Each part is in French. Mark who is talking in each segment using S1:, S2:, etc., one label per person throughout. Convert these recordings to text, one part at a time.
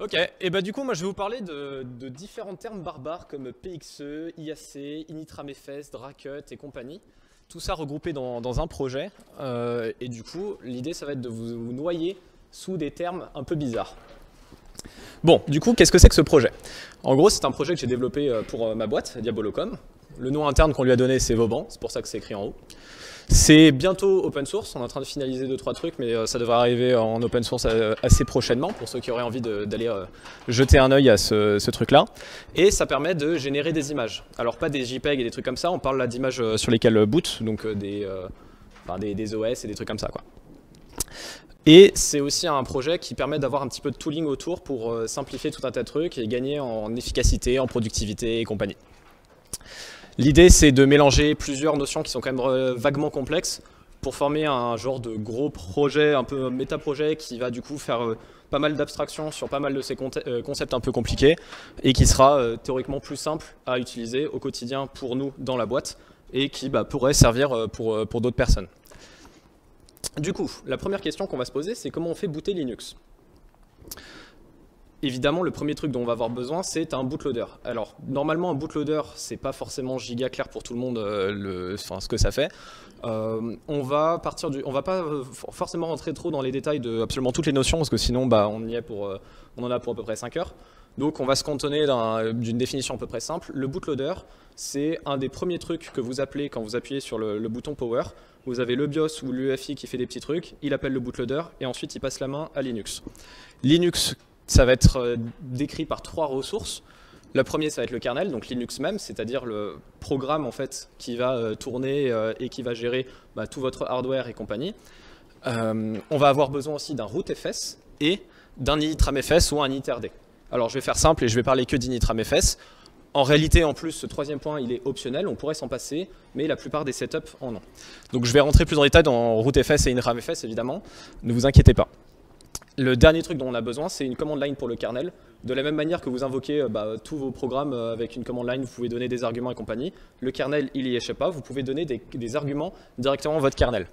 S1: Ok, et bah du coup moi je vais vous parler de différents termes barbares comme PXE, IAC, initramfs, Dracut et compagnie. Tout ça regroupé dans un projet. Et du coup l'idée ça va être de vous noyer sous des termes un peu bizarres. Bon, du coup qu'est-ce que c'est que ce projet? En gros c'est un projet que j'ai développé pour ma boîte, Diabolocom. Le nom interne qu'on lui a donné c'est Vauban, c'est pour ça que c'est écrit en haut. C'est bientôt open source, on est en train de finaliser 2-3 trucs, mais ça devrait arriver en open source assez prochainement pour ceux qui auraient envie d'aller jeter un œil à ce truc-là. Et ça permet de générer des images. Alors pas des JPEG et des trucs comme ça, on parle là d'images sur lesquelles boot, donc des OS et des trucs comme ça, quoi. Et c'est aussi un projet qui permet d'avoir un petit peu de tooling autour pour simplifier tout un tas de trucs et gagner en efficacité, en productivité et compagnie. L'idée, c'est de mélanger plusieurs notions qui sont quand même vaguement complexes pour former un genre de gros projet, un peu méta-projet qui va du coup faire pas mal d'abstractions sur pas mal de ces concepts un peu compliqués et qui sera théoriquement plus simple à utiliser au quotidien pour nous dans la boîte et qui pourrait servir pour d'autres personnes. Du coup, la première question qu'on va se poser, c'est comment on fait booter Linux. Évidemment, le premier truc dont on va avoir besoin, c'est un bootloader. Alors, normalement, un bootloader, c'est pas forcément giga clair pour tout le monde ce que ça fait. On va pas forcément rentrer trop dans les détails de absolument toutes les notions, parce que sinon, on en a pour à peu près 5 heures. Donc, on va se cantonner d'une définition à peu près simple. Le bootloader, c'est un des premiers trucs que vous appelez quand vous appuyez sur le bouton Power. Vous avez le BIOS ou l'UEFI qui fait des petits trucs, il appelle le bootloader, et ensuite, il passe la main à Linux. Linux, ça va être décrit par 3 ressources. La première, ça va être le kernel, donc Linux même, c'est-à-dire le programme en fait, qui va tourner et qui va gérer tout votre hardware et compagnie. On va avoir besoin aussi d'un rootfs et d'un initramfs ou un initRD. Alors je vais faire simple et je vais parler que d'initramfs. En réalité, en plus, ce troisième point, il est optionnel, on pourrait s'en passer, mais la plupart des setups en ont. Donc je vais rentrer plus en détail dans rootfs et initramfs, évidemment, ne vous inquiétez pas. Le dernier truc dont on a besoin, c'est une command line pour le kernel. De la même manière que vous invoquez tous vos programmes avec une command line, vous pouvez donner des arguments et compagnie. Le kernel, il y échappe pas, vous pouvez donner des arguments directement à votre kernel.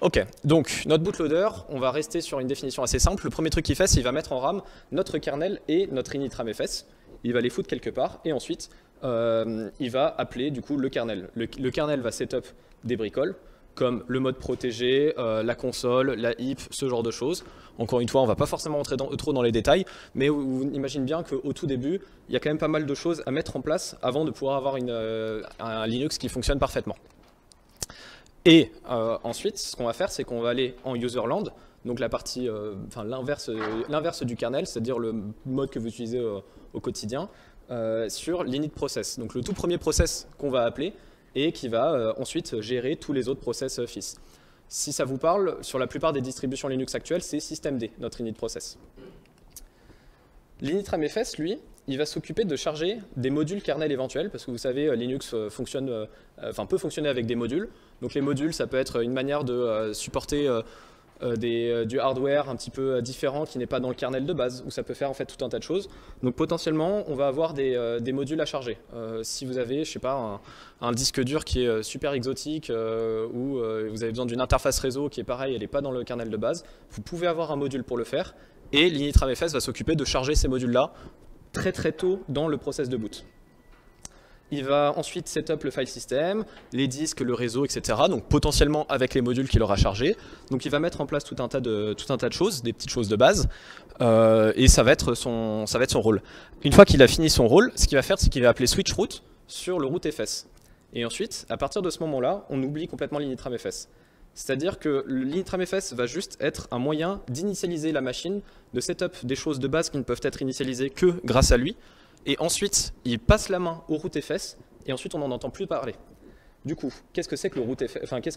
S1: Ok, donc notre bootloader, on va rester sur une définition assez simple. Le premier truc qu'il fait, c'est qu'il va mettre en RAM notre kernel et notre initramfs. Il va les foutre quelque part et ensuite, il va appeler du coup le kernel. Le kernel va setup des bricoles, comme le mode protégé, la console, la HIP, ce genre de choses. Encore une fois, on ne va pas forcément rentrer trop dans les détails, mais on imagine bien qu'au tout début, il y a quand même pas mal de choses à mettre en place avant de pouvoir avoir un Linux qui fonctionne parfaitement. Et ensuite, ce qu'on va faire, c'est qu'on va aller en userland, donc la partie, l'inverse du kernel, c'est-à-dire le mode que vous utilisez au quotidien, sur l'init process. Donc le tout premier process qu'on va appeler, et qui va ensuite gérer tous les autres process fils. Si ça vous parle, sur la plupart des distributions Linux actuelles, c'est systemd, notre init process. L'initramfs, lui, il va s'occuper de charger des modules kernel éventuels, parce que vous savez, Linux peut fonctionner avec des modules. Donc les modules, ça peut être une manière de supporter du hardware un petit peu différent qui n'est pas dans le kernel de base, où ça peut faire en fait tout un tas de choses. Donc potentiellement, on va avoir des modules à charger. Si vous avez, je sais pas, un disque dur qui est super exotique ou vous avez besoin d'une interface réseau qui est pareil, elle n'est pas dans le kernel de base, vous pouvez avoir un module pour le faire et l'initramfs va s'occuper de charger ces modules-là très très tôt dans le process de boot. Il va ensuite setup le file system, les disques, le réseau, etc. Donc potentiellement avec les modules qu'il aura chargés. Donc il va mettre en place tout un tas de choses, des petites choses de base, et ça va être son rôle. Une fois qu'il a fini son rôle, ce qu'il va faire, c'est qu'il va appeler switch root sur le rootfs. Et ensuite, à partir de ce moment-là, on oublie complètement l'initramfs. C'est-à-dire que l'initramfs va juste être un moyen d'initialiser la machine, de setup des choses de base qui ne peuvent être initialisées que grâce à lui. Et ensuite, il passe la main au rootfs, et ensuite on n'en entend plus parler. Du coup, qu'est-ce que c'est que le rootfs, qu'est-ce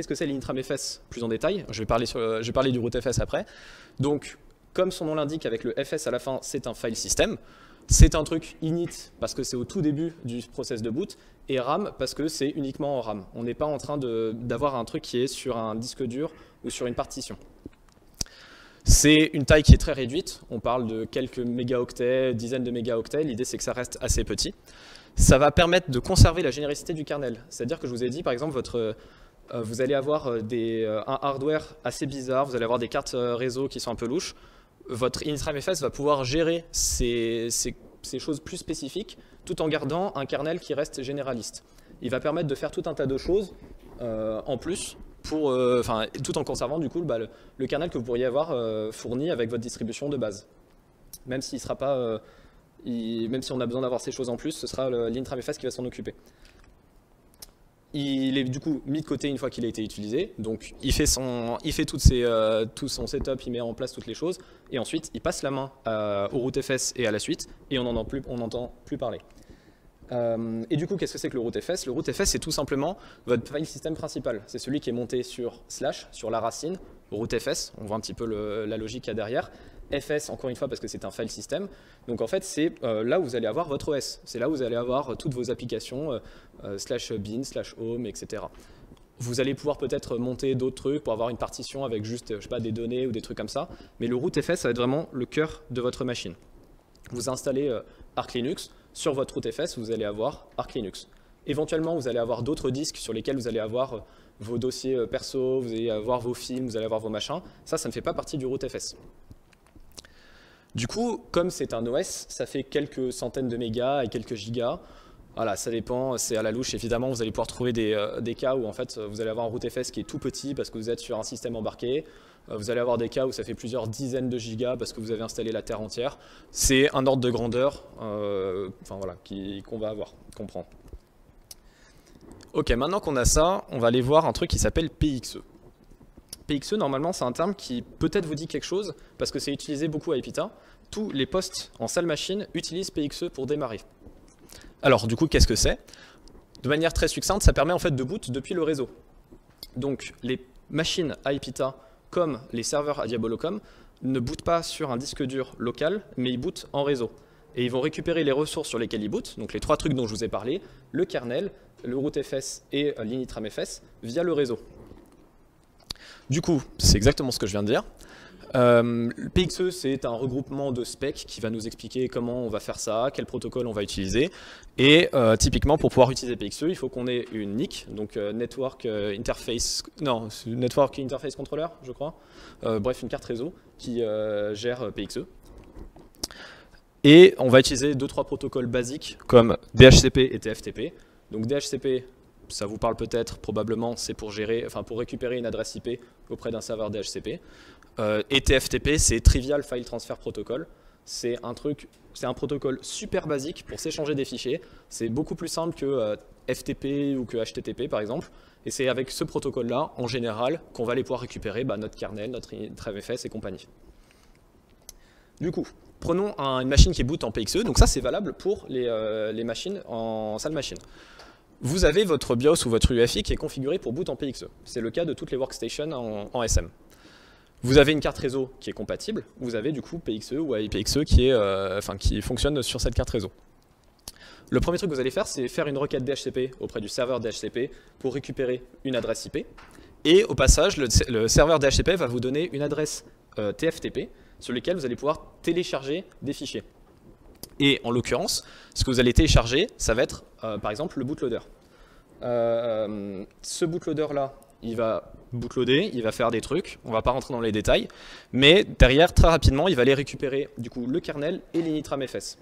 S1: que c'est l'initramfs plus en détail? Je vais parler du rootfs après. Donc, comme son nom l'indique, avec le fs à la fin, c'est un file system. C'est un truc init parce que c'est au tout début du process de boot, et RAM parce que c'est uniquement en RAM. On n'est pas en train d'avoir un truc qui est sur un disque dur ou sur une partition. C'est une taille qui est très réduite, on parle de quelques mégaoctets, dizaines de mégaoctets, l'idée c'est que ça reste assez petit. Ça va permettre de conserver la généricité du kernel, c'est-à-dire que je vous ai dit par exemple, vous allez avoir un hardware assez bizarre, vous allez avoir des cartes réseau qui sont un peu louches, votre initramfs va pouvoir gérer ces choses plus spécifiques tout en gardant un kernel qui reste généraliste. Il va permettre de faire tout un tas de choses en plus, tout en conservant du coup le kernel que vous pourriez avoir fourni avec votre distribution de base. Même s'il sera pas, même si on a besoin d'avoir ces choses en plus, ce sera l'initramfs qui va s'en occuper. Il est du coup mis de côté une fois qu'il a été utilisé, donc il fait tout son setup, il met en place toutes les choses, et ensuite il passe la main au rootfs et à la suite, et on n'entend plus parler. Et du coup, qu'est-ce que c'est que le rootfs? Le rootfs, c'est tout simplement votre file system principal. C'est celui qui est monté sur /, sur la racine, rootfs, on voit un petit peu la logique qu'il y a derrière. FS, encore une fois, parce que c'est un file system. Donc en fait, c'est là où vous allez avoir votre OS. C'est là où vous allez avoir toutes vos applications, /bin, /home, etc. Vous allez pouvoir peut-être monter d'autres trucs pour avoir une partition avec juste, je sais pas, des données ou des trucs comme ça. Mais le rootfs, ça va être vraiment le cœur de votre machine. Vous installez Arch Linux. Sur votre rootfs, vous allez avoir Arch Linux. Éventuellement, vous allez avoir d'autres disques sur lesquels vous allez avoir vos dossiers perso, vous allez avoir vos films, vous allez avoir vos machins. Ça ne fait pas partie du rootfs. Du coup, comme c'est un OS, ça fait quelques centaines de mégas et quelques gigas. Voilà, ça dépend, c'est à la louche. Évidemment, vous allez pouvoir trouver des cas où en fait, vous allez avoir un rootfs qui est tout petit parce que vous êtes sur un système embarqué. Vous allez avoir des cas où ça fait plusieurs dizaines de gigas parce que vous avez installé la terre entière. C'est un ordre de grandeur qu'on va avoir, qu'on prend. Ok, maintenant qu'on a ça, on va aller voir un truc qui s'appelle PXE. PXE, normalement, c'est un terme qui peut-être vous dit quelque chose parce que c'est utilisé beaucoup à Epita. Tous les postes en salle machine utilisent PXE pour démarrer. Alors, du coup, qu'est-ce que c'est? De manière très succincte, ça permet en fait de boot depuis le réseau. Donc, les machines à Epita, comme les serveurs à Diabolocom, ne bootent pas sur un disque dur local, mais ils bootent en réseau. Et ils vont récupérer les ressources sur lesquelles ils bootent, donc les trois trucs dont je vous ai parlé, le kernel, le rootfs et l'initramfs, via le réseau. Du coup, c'est exactement ce que je viens de dire. PXE, c'est un regroupement de specs qui va nous expliquer comment on va faire ça, quel protocole on va utiliser. Et typiquement, pour pouvoir utiliser PXE, il faut qu'on ait une NIC, donc Network Interface Controller, je crois. Bref, une carte réseau qui gère PXE. Et on va utiliser 2-3 protocoles basiques comme DHCP et TFTP. Donc DHCP, ça vous parle peut-être, probablement, c'est pour récupérer une adresse IP auprès d'un serveur DHCP. Et TFTP, c'est Trivial File Transfer Protocol. C'est un protocole super basique pour s'échanger des fichiers. C'est beaucoup plus simple que FTP ou que HTTP, par exemple. Et c'est avec ce protocole-là, en général, qu'on va aller pouvoir récupérer notre kernel, notre initramfs et compagnie. Du coup, prenons une machine qui boot en PXE. Donc ça, c'est valable pour les machines en salle machine. Vous avez votre BIOS ou votre UEFI qui est configuré pour boot en PXE. C'est le cas de toutes les workstations en SM. Vous avez une carte réseau qui est compatible, vous avez du coup PXE ou AIPXE qui fonctionne sur cette carte réseau. Le premier truc que vous allez faire, c'est faire une requête DHCP auprès du serveur DHCP pour récupérer une adresse IP. Et au passage, le serveur DHCP va vous donner une adresse TFTP sur laquelle vous allez pouvoir télécharger des fichiers. Et en l'occurrence, ce que vous allez télécharger, ça va être par exemple le bootloader. Ce bootloader-là, il va bootloader, il va faire des trucs, on ne va pas rentrer dans les détails, mais derrière, très rapidement, il va aller récupérer du coup le kernel et l'initramfs.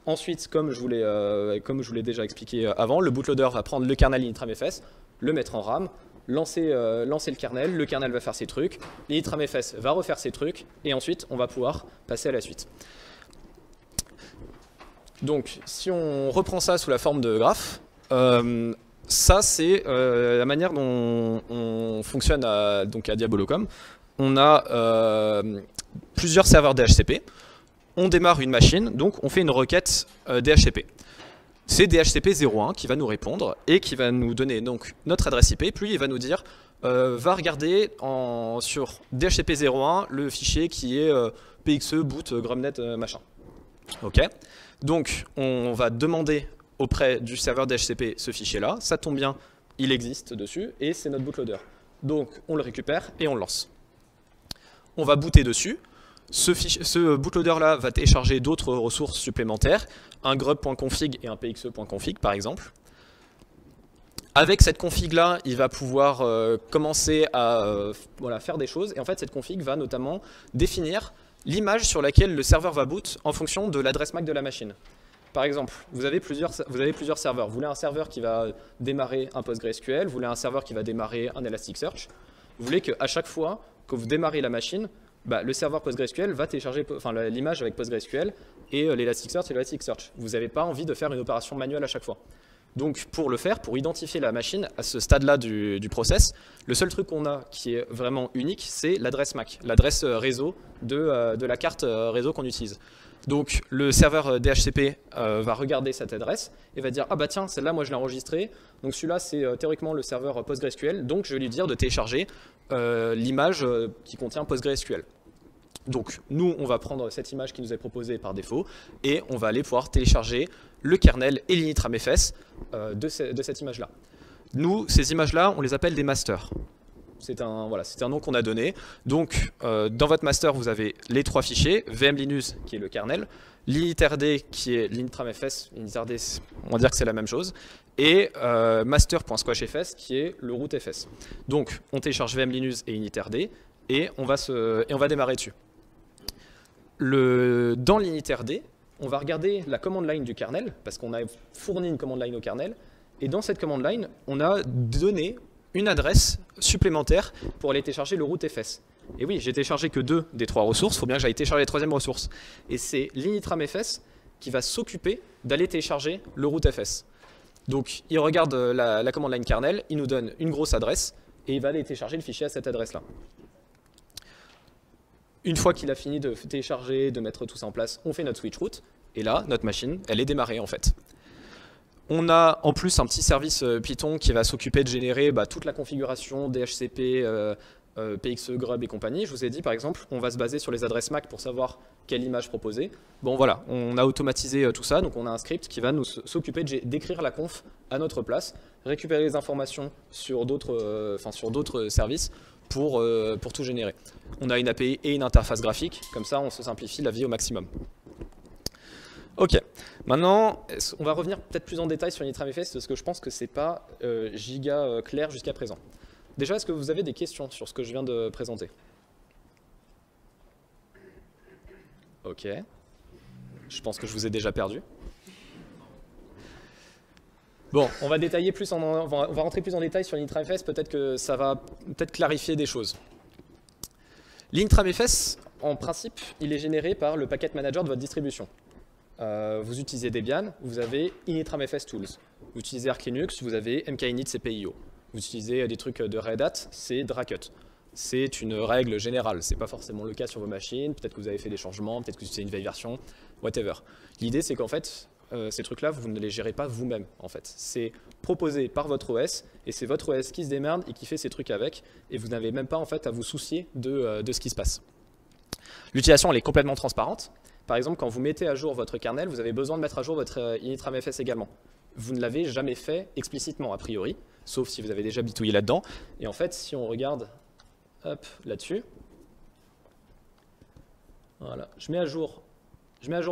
S1: Ensuite, comme je vous l'ai déjà expliqué avant, le bootloader va prendre le kernel initramfs, le mettre en RAM, lancer le kernel va faire ses trucs, l'initramfs va refaire ses trucs, et ensuite, on va pouvoir passer à la suite. Donc, si on reprend ça sous la forme de graphe, ça, c'est la manière dont on fonctionne à Diabolocom. On a plusieurs serveurs DHCP. On démarre une machine, donc on fait une requête DHCP. C'est DHCP 01 qui va nous répondre et qui va nous donner donc notre adresse IP. Puis il va nous dire, va regarder sur DHCP 01 le fichier qui est PXE boot grumnet machin. Ok. Donc on va demander auprès du serveur DHCP ce fichier-là, ça tombe bien, il existe dessus, et c'est notre bootloader. Donc on le récupère et on le lance. On va booter dessus, ce bootloader-là va télécharger d'autres ressources supplémentaires, un grub.config et un pxe.config par exemple. Avec cette config-là, il va pouvoir commencer à faire des choses, et en fait cette config va notamment définir l'image sur laquelle le serveur va boot en fonction de l'adresse MAC de la machine. Par exemple, vous avez plusieurs serveurs. Vous voulez un serveur qui va démarrer un PostgreSQL, vous voulez un serveur qui va démarrer un Elasticsearch. Vous voulez qu'à chaque fois que vous démarrez la machine, le serveur PostgreSQL va télécharger l'image avec PostgreSQL et l'Elasticsearch et l'Elasticsearch. Vous n'avez pas envie de faire une opération manuelle à chaque fois. Donc pour le faire, pour identifier la machine à ce stade-là du process, le seul truc qu'on a qui est vraiment unique, c'est l'adresse MAC, l'adresse réseau de la carte réseau qu'on utilise. Donc le serveur DHCP va regarder cette adresse et va dire « Ah bah tiens, celle-là, moi je l'ai enregistrée, donc celui-là c'est théoriquement le serveur PostgreSQL, donc je vais lui dire de télécharger l'image qui contient PostgreSQL. » Donc nous, on va prendre cette image qui nous est proposée par défaut et on va aller pouvoir télécharger le kernel et l'initramfs de cette image-là. Nous, ces images-là, on les appelle des masters. C'est un nom qu'on a donné. Donc, dans votre master, vous avez les 3 fichiers, vmlinus qui est le kernel, l'initrd qui est l'initramfs, initrd, on va dire que c'est la même chose, et master.squashfs qui est le rootfs. Donc, on télécharge vmlinus et initrd et on va démarrer dessus. Dans l'initrd, on va regarder la command line du kernel, parce qu'on a fourni une command line au kernel, et dans cette command line, on a donné une adresse supplémentaire pour aller télécharger le rootfs. Et oui, j'ai téléchargé que 2 des 3 ressources, il faut bien que j'aille télécharger la 3e ressource. Et c'est l'initramfs qui va s'occuper d'aller télécharger le rootfs. Donc il regarde la command line kernel, il nous donne une grosse adresse, et il va aller télécharger le fichier à cette adresse-là. Une fois qu'il a fini de télécharger, de mettre tout ça en place, on fait notre switch root, et là, notre machine, elle est démarrée en fait. On a en plus un petit service Python qui va s'occuper de générer toute la configuration DHCP, PXE, Grub et compagnie. Je vous ai dit par exemple, on va se baser sur les adresses MAC pour savoir quelle image proposer. Bon voilà, on a automatisé tout ça, donc on a un script qui va nous s'occuper d'écrire la conf à notre place, récupérer les informations sur d'autres services pour tout générer. On a une API et une interface graphique, comme ça on se simplifie la vie au maximum. Ok, maintenant on va revenir peut-être plus en détail sur l'initramfs parce que je pense que c'est pas giga clair jusqu'à présent. Déjà, est-ce que vous avez des questions sur ce que je viens de présenter? Ok, je pense que je vous ai déjà perdu. Bon, on va détailler plus, on va rentrer plus en détail sur l'initramfs, peut-être que ça va clarifier des choses. L'initramfs, en principe, il est généré par le packet manager de votre distribution. Vous utilisez Debian, vous avez initramfs tools. Vous utilisez Arch Linux, vous avez mkinit cpio. Vous utilisez des trucs de Red Hat, c'est Dracut. C'est une règle générale, c'est pas forcément le cas sur vos machines, peut-être que vous avez fait des changements, peut-être que c'est une vieille version, whatever. L'idée c'est qu'en fait, ces trucs-là, vous ne les gérez pas vous-même, en fait. C'est proposé par votre OS, et c'est votre OS qui se démerde et qui fait ces trucs avec, et vous n'avez même pas en fait à vous soucier de ce qui se passe. L'utilisation, elle est complètement transparente. Par exemple, quand vous mettez à jour votre kernel, vous avez besoin de mettre à jour votre initramfs également. Vous ne l'avez jamais fait explicitement, a priori, sauf si vous avez déjà bitouillé là-dedans. Et en fait, si on regarde là-dessus, voilà, je mets à jour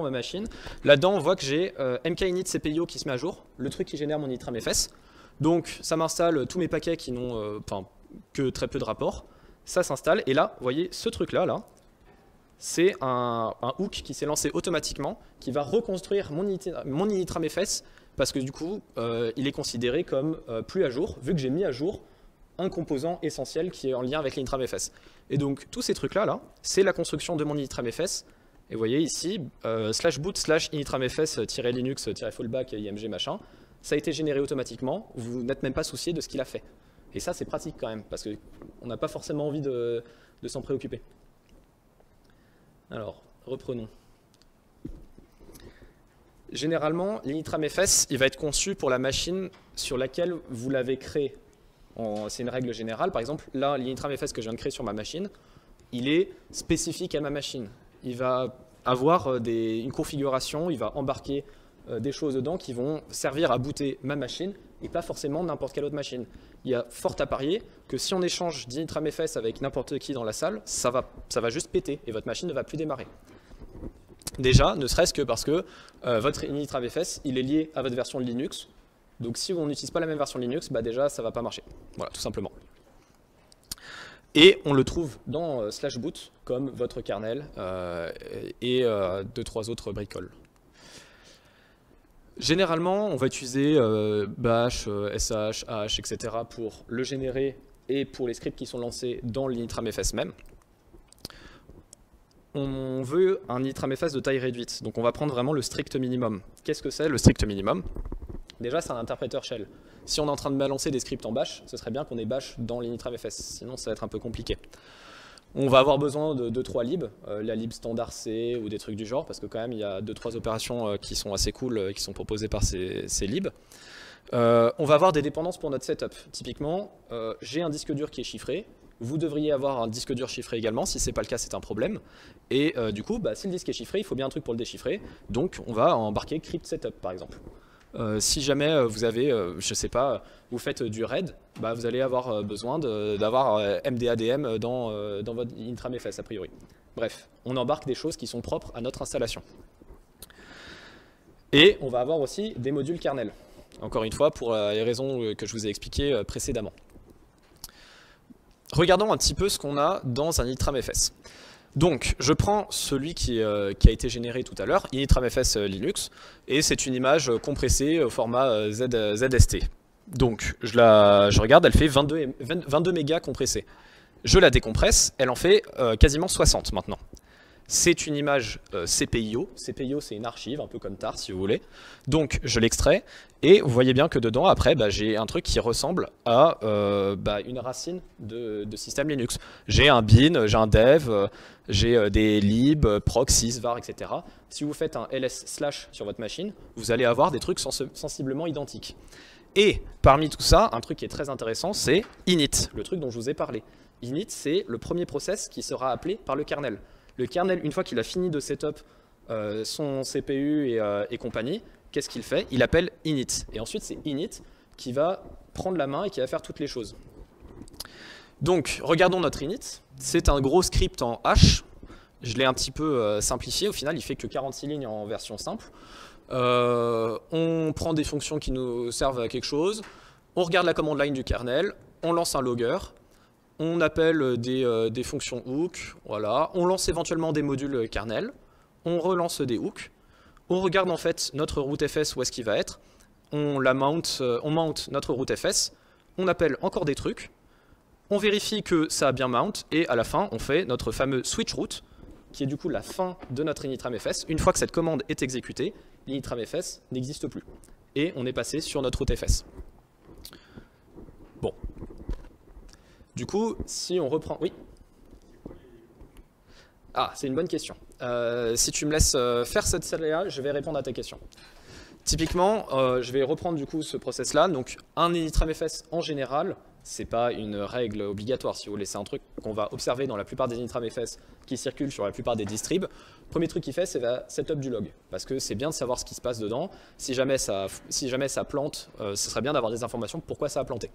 S1: ma machine. Là-dedans, on voit que j'ai mkinit cpio qui se met à jour, le truc qui génère mon initramfs. Donc, ça m'installe tous mes paquets qui n'ont que très peu de rapports. Ça s'installe, et là, vous voyez, ce truc-là, c'est un hook qui s'est lancé automatiquement, qui va reconstruire mon initramfs, parce que du coup, il est considéré comme plus à jour, vu que j'ai mis à jour un composant essentiel qui est en lien avec l'initramfs. Et donc, tous ces trucs-là, c'est la construction de mon initramfs. Et vous voyez ici, /boot /initramfs-linux-fallback img machin, ça a été généré automatiquement, vous n'êtes même pas soucié de ce qu'il a fait. Et ça, c'est pratique quand même, parce qu'on n'a pas forcément envie de s'en préoccuper. Alors, reprenons. Généralement, l'initramfs, il va être conçu pour la machine sur laquelle vous l'avez créé. C'est une règle générale. Par exemple, là, l'initramfs que je viens de créer sur ma machine, il est spécifique à ma machine. Il va avoir une configuration, il va embarquer des choses dedans qui vont servir à booter ma machine et pas forcément n'importe quelle autre machine. Il y a fort à parier que si on échange d'initramfs avec n'importe qui dans la salle, ça va juste péter et votre machine ne va plus démarrer. Déjà, ne serait-ce que parce que votre initramfs, il est lié à votre version de Linux. Donc si on n'utilise pas la même version de Linux, déjà ça ne va pas marcher. Voilà, tout simplement. Et on le trouve dans /boot comme votre kernel et 2-3 autres bricoles. Généralement, on va utiliser bash, sh, hash, etc. pour le générer et pour les scripts qui sont lancés dans l'initramfs même. On veut un initramfs de taille réduite, donc on va prendre vraiment le strict minimum. Qu'est-ce que c'est le strict minimum? Déjà, c'est un interpréteur shell. Si on est en train de balancer des scripts en bash, ce serait bien qu'on ait bash dans l'initramfs, sinon ça va être un peu compliqué. On va avoir besoin de 2-3 libs, la lib standard C ou des trucs du genre, parce que quand même il y a 2-3 opérations qui sont assez cool, qui sont proposées par ces libs. On va avoir des dépendances pour notre setup. Typiquement, j'ai un disque dur qui est chiffré, vous devriez avoir un disque dur chiffré également, si ce n'est pas le cas c'est un problème. Et du coup, si le disque est chiffré, il faut bien un truc pour le déchiffrer, donc on va embarquer crypt setup par exemple. Si jamais vous avez, je sais pas, vous faites du RAID, vous allez avoir besoin d'avoir MDADM dans votre intramfs a priori. Bref, on embarque des choses qui sont propres à notre installation. Et on va avoir aussi des modules kernel, encore une fois pour les raisons que je vous ai expliquées précédemment. Regardons un petit peu ce qu'on a dans un initramfs. Donc, je prends celui qui a été généré tout à l'heure, initramfs Linux, et c'est une image compressée au format ZST. Donc, je regarde, elle fait 22 mégas compressés. Je la décompresse, elle en fait quasiment 60 maintenant. C'est une image CPIO. CPIO, c'est une archive, un peu comme tar si vous voulez. Donc, je l'extrais, et vous voyez bien que dedans, après, j'ai un truc qui ressemble à une racine de système Linux. J'ai un bin, j'ai un dev, j'ai des lib, proc, sys, var, etc. Si vous faites un ls/ sur votre machine, vous allez avoir des trucs sensiblement identiques. Et parmi tout ça, un truc qui est très intéressant, c'est init, le truc dont je vous ai parlé. Init, c'est le premier process qui sera appelé par le kernel. Le kernel, une fois qu'il a fini de setup son CPU et compagnie, qu'est-ce qu'il fait? Il appelle init. Et ensuite, c'est init qui va prendre la main et qui va faire toutes les choses. Donc, regardons notre init. C'est un gros script en H. Je l'ai un petit peu simplifié. Au final, il fait que 46 lignes en version simple. On prend des fonctions qui nous servent à quelque chose. On regarde la command line du kernel. On lance un logger. On appelle des fonctions hook, voilà. On lance éventuellement des modules kernel, on relance des hooks, on regarde en fait notre rootfs où est-ce qu'il va être, on mount notre rootfs, on appelle encore des trucs, on vérifie que ça a bien mount, et à la fin on fait notre fameux switch root, qui est du coup la fin de notre initramfs. Une fois que cette commande est exécutée, l'initramfs n'existe plus, et on est passé sur notre rootfs. Bon. Du coup, si on reprend... Oui. Ah, c'est une bonne question. Si tu me laisses faire cette celle-là, je vais répondre à ta question. Typiquement, je vais reprendre du coup ce process-là. Donc, un initramfs en général, c'est pas une règle obligatoire, si vous voulez. C'est un truc qu'on va observer dans la plupart des initramfs qui circulent sur la plupart des distribs. Premier truc qu'il fait, c'est la setup du log. Parce que c'est bien de savoir ce qui se passe dedans. Si jamais ça plante, ce serait bien d'avoir des informations pourquoi ça a planté.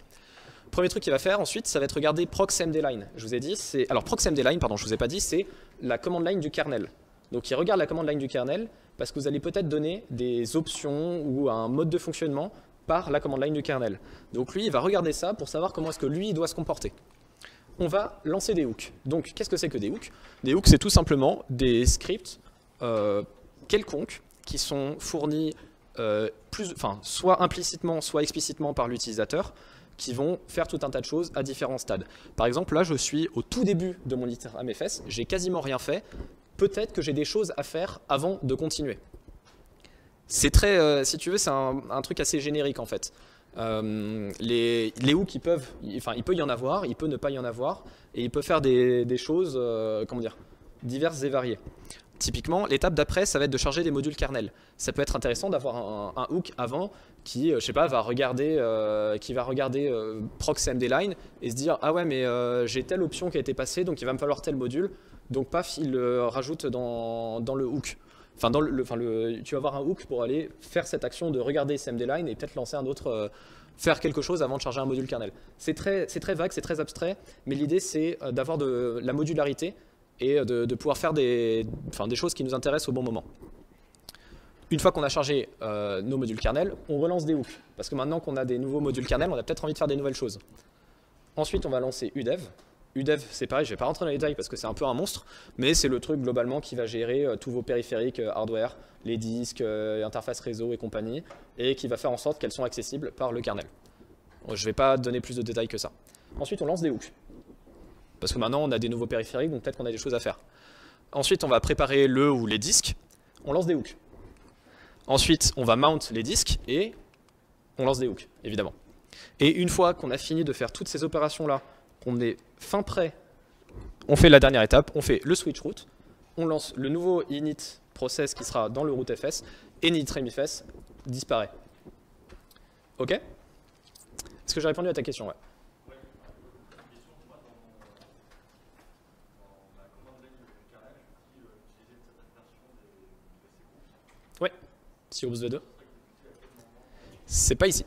S1: Premier truc qu'il va faire ensuite, ça va être regarder proxmdline. Je vous ai dit, alors proxmdline, pardon, je vous ai pas dit, c'est la command line du kernel. Donc il regarde la command line du kernel parce que vous allez peut-être donner des options ou un mode de fonctionnement par la command line du kernel. Donc lui, il va regarder ça pour savoir comment est-ce que lui il doit se comporter. On va lancer des hooks. Donc qu'est-ce que c'est que des hooks? Des hooks, c'est tout simplement des scripts quelconques qui sont fournis soit implicitement, soit explicitement par l'utilisateur, qui vont faire tout un tas de choses à différents stades. Par exemple, là, je suis au tout début de mon initramfs, j'ai quasiment rien fait. Peut-être que j'ai des choses à faire avant de continuer. C'est très, si tu veux, c'est un truc assez générique en fait. Les hooks, il peut y en avoir, il peut ne pas y en avoir, et il peut faire des choses, diverses et variées. Typiquement, l'étape d'après, ça va être de charger des modules kernel. Ça peut être intéressant d'avoir un hook avant qui, je sais pas, va regarder proxmdline et se dire ah ouais mais j'ai telle option qui a été passée donc il va me falloir tel module, donc paf il le rajoute dans le hook. Tu vas avoir un hook pour aller faire cette action de regarder smdline et peut-être lancer un autre, faire quelque chose avant de charger un module kernel. C'est très vague, c'est très abstrait, mais l'idée c'est d'avoir de la modularité et de pouvoir faire des choses qui nous intéressent au bon moment. Une fois qu'on a chargé nos modules kernel, on relance des hooks. Parce que maintenant qu'on a des nouveaux modules kernel, on a peut-être envie de faire des nouvelles choses. Ensuite, on va lancer udev. UDEV, c'est pareil, je vais pas rentrer dans les détails parce que c'est un peu un monstre, mais c'est le truc globalement qui va gérer tous vos périphériques hardware, les disques, interface réseau et compagnie, et qui va faire en sorte qu'elles sont accessibles par le kernel. Je vais pas donner plus de détails que ça. Ensuite, on lance des hooks. Parce que maintenant, on a des nouveaux périphériques, donc peut-être qu'on a des choses à faire. Ensuite, on va préparer le ou les disques, on lance des hooks. Ensuite, on va mount les disques et on lance des hooks, évidemment. Et une fois qu'on a fini de faire toutes ces opérations-là, qu'on est fin prêt, on fait la dernière étape, on fait le switch root, on lance le nouveau init process qui sera dans le rootfs, et initramfs disparaît. Ok? Est-ce que j'ai répondu à ta question? Ouais. Ouais, cgroups v2. C'est pas ici.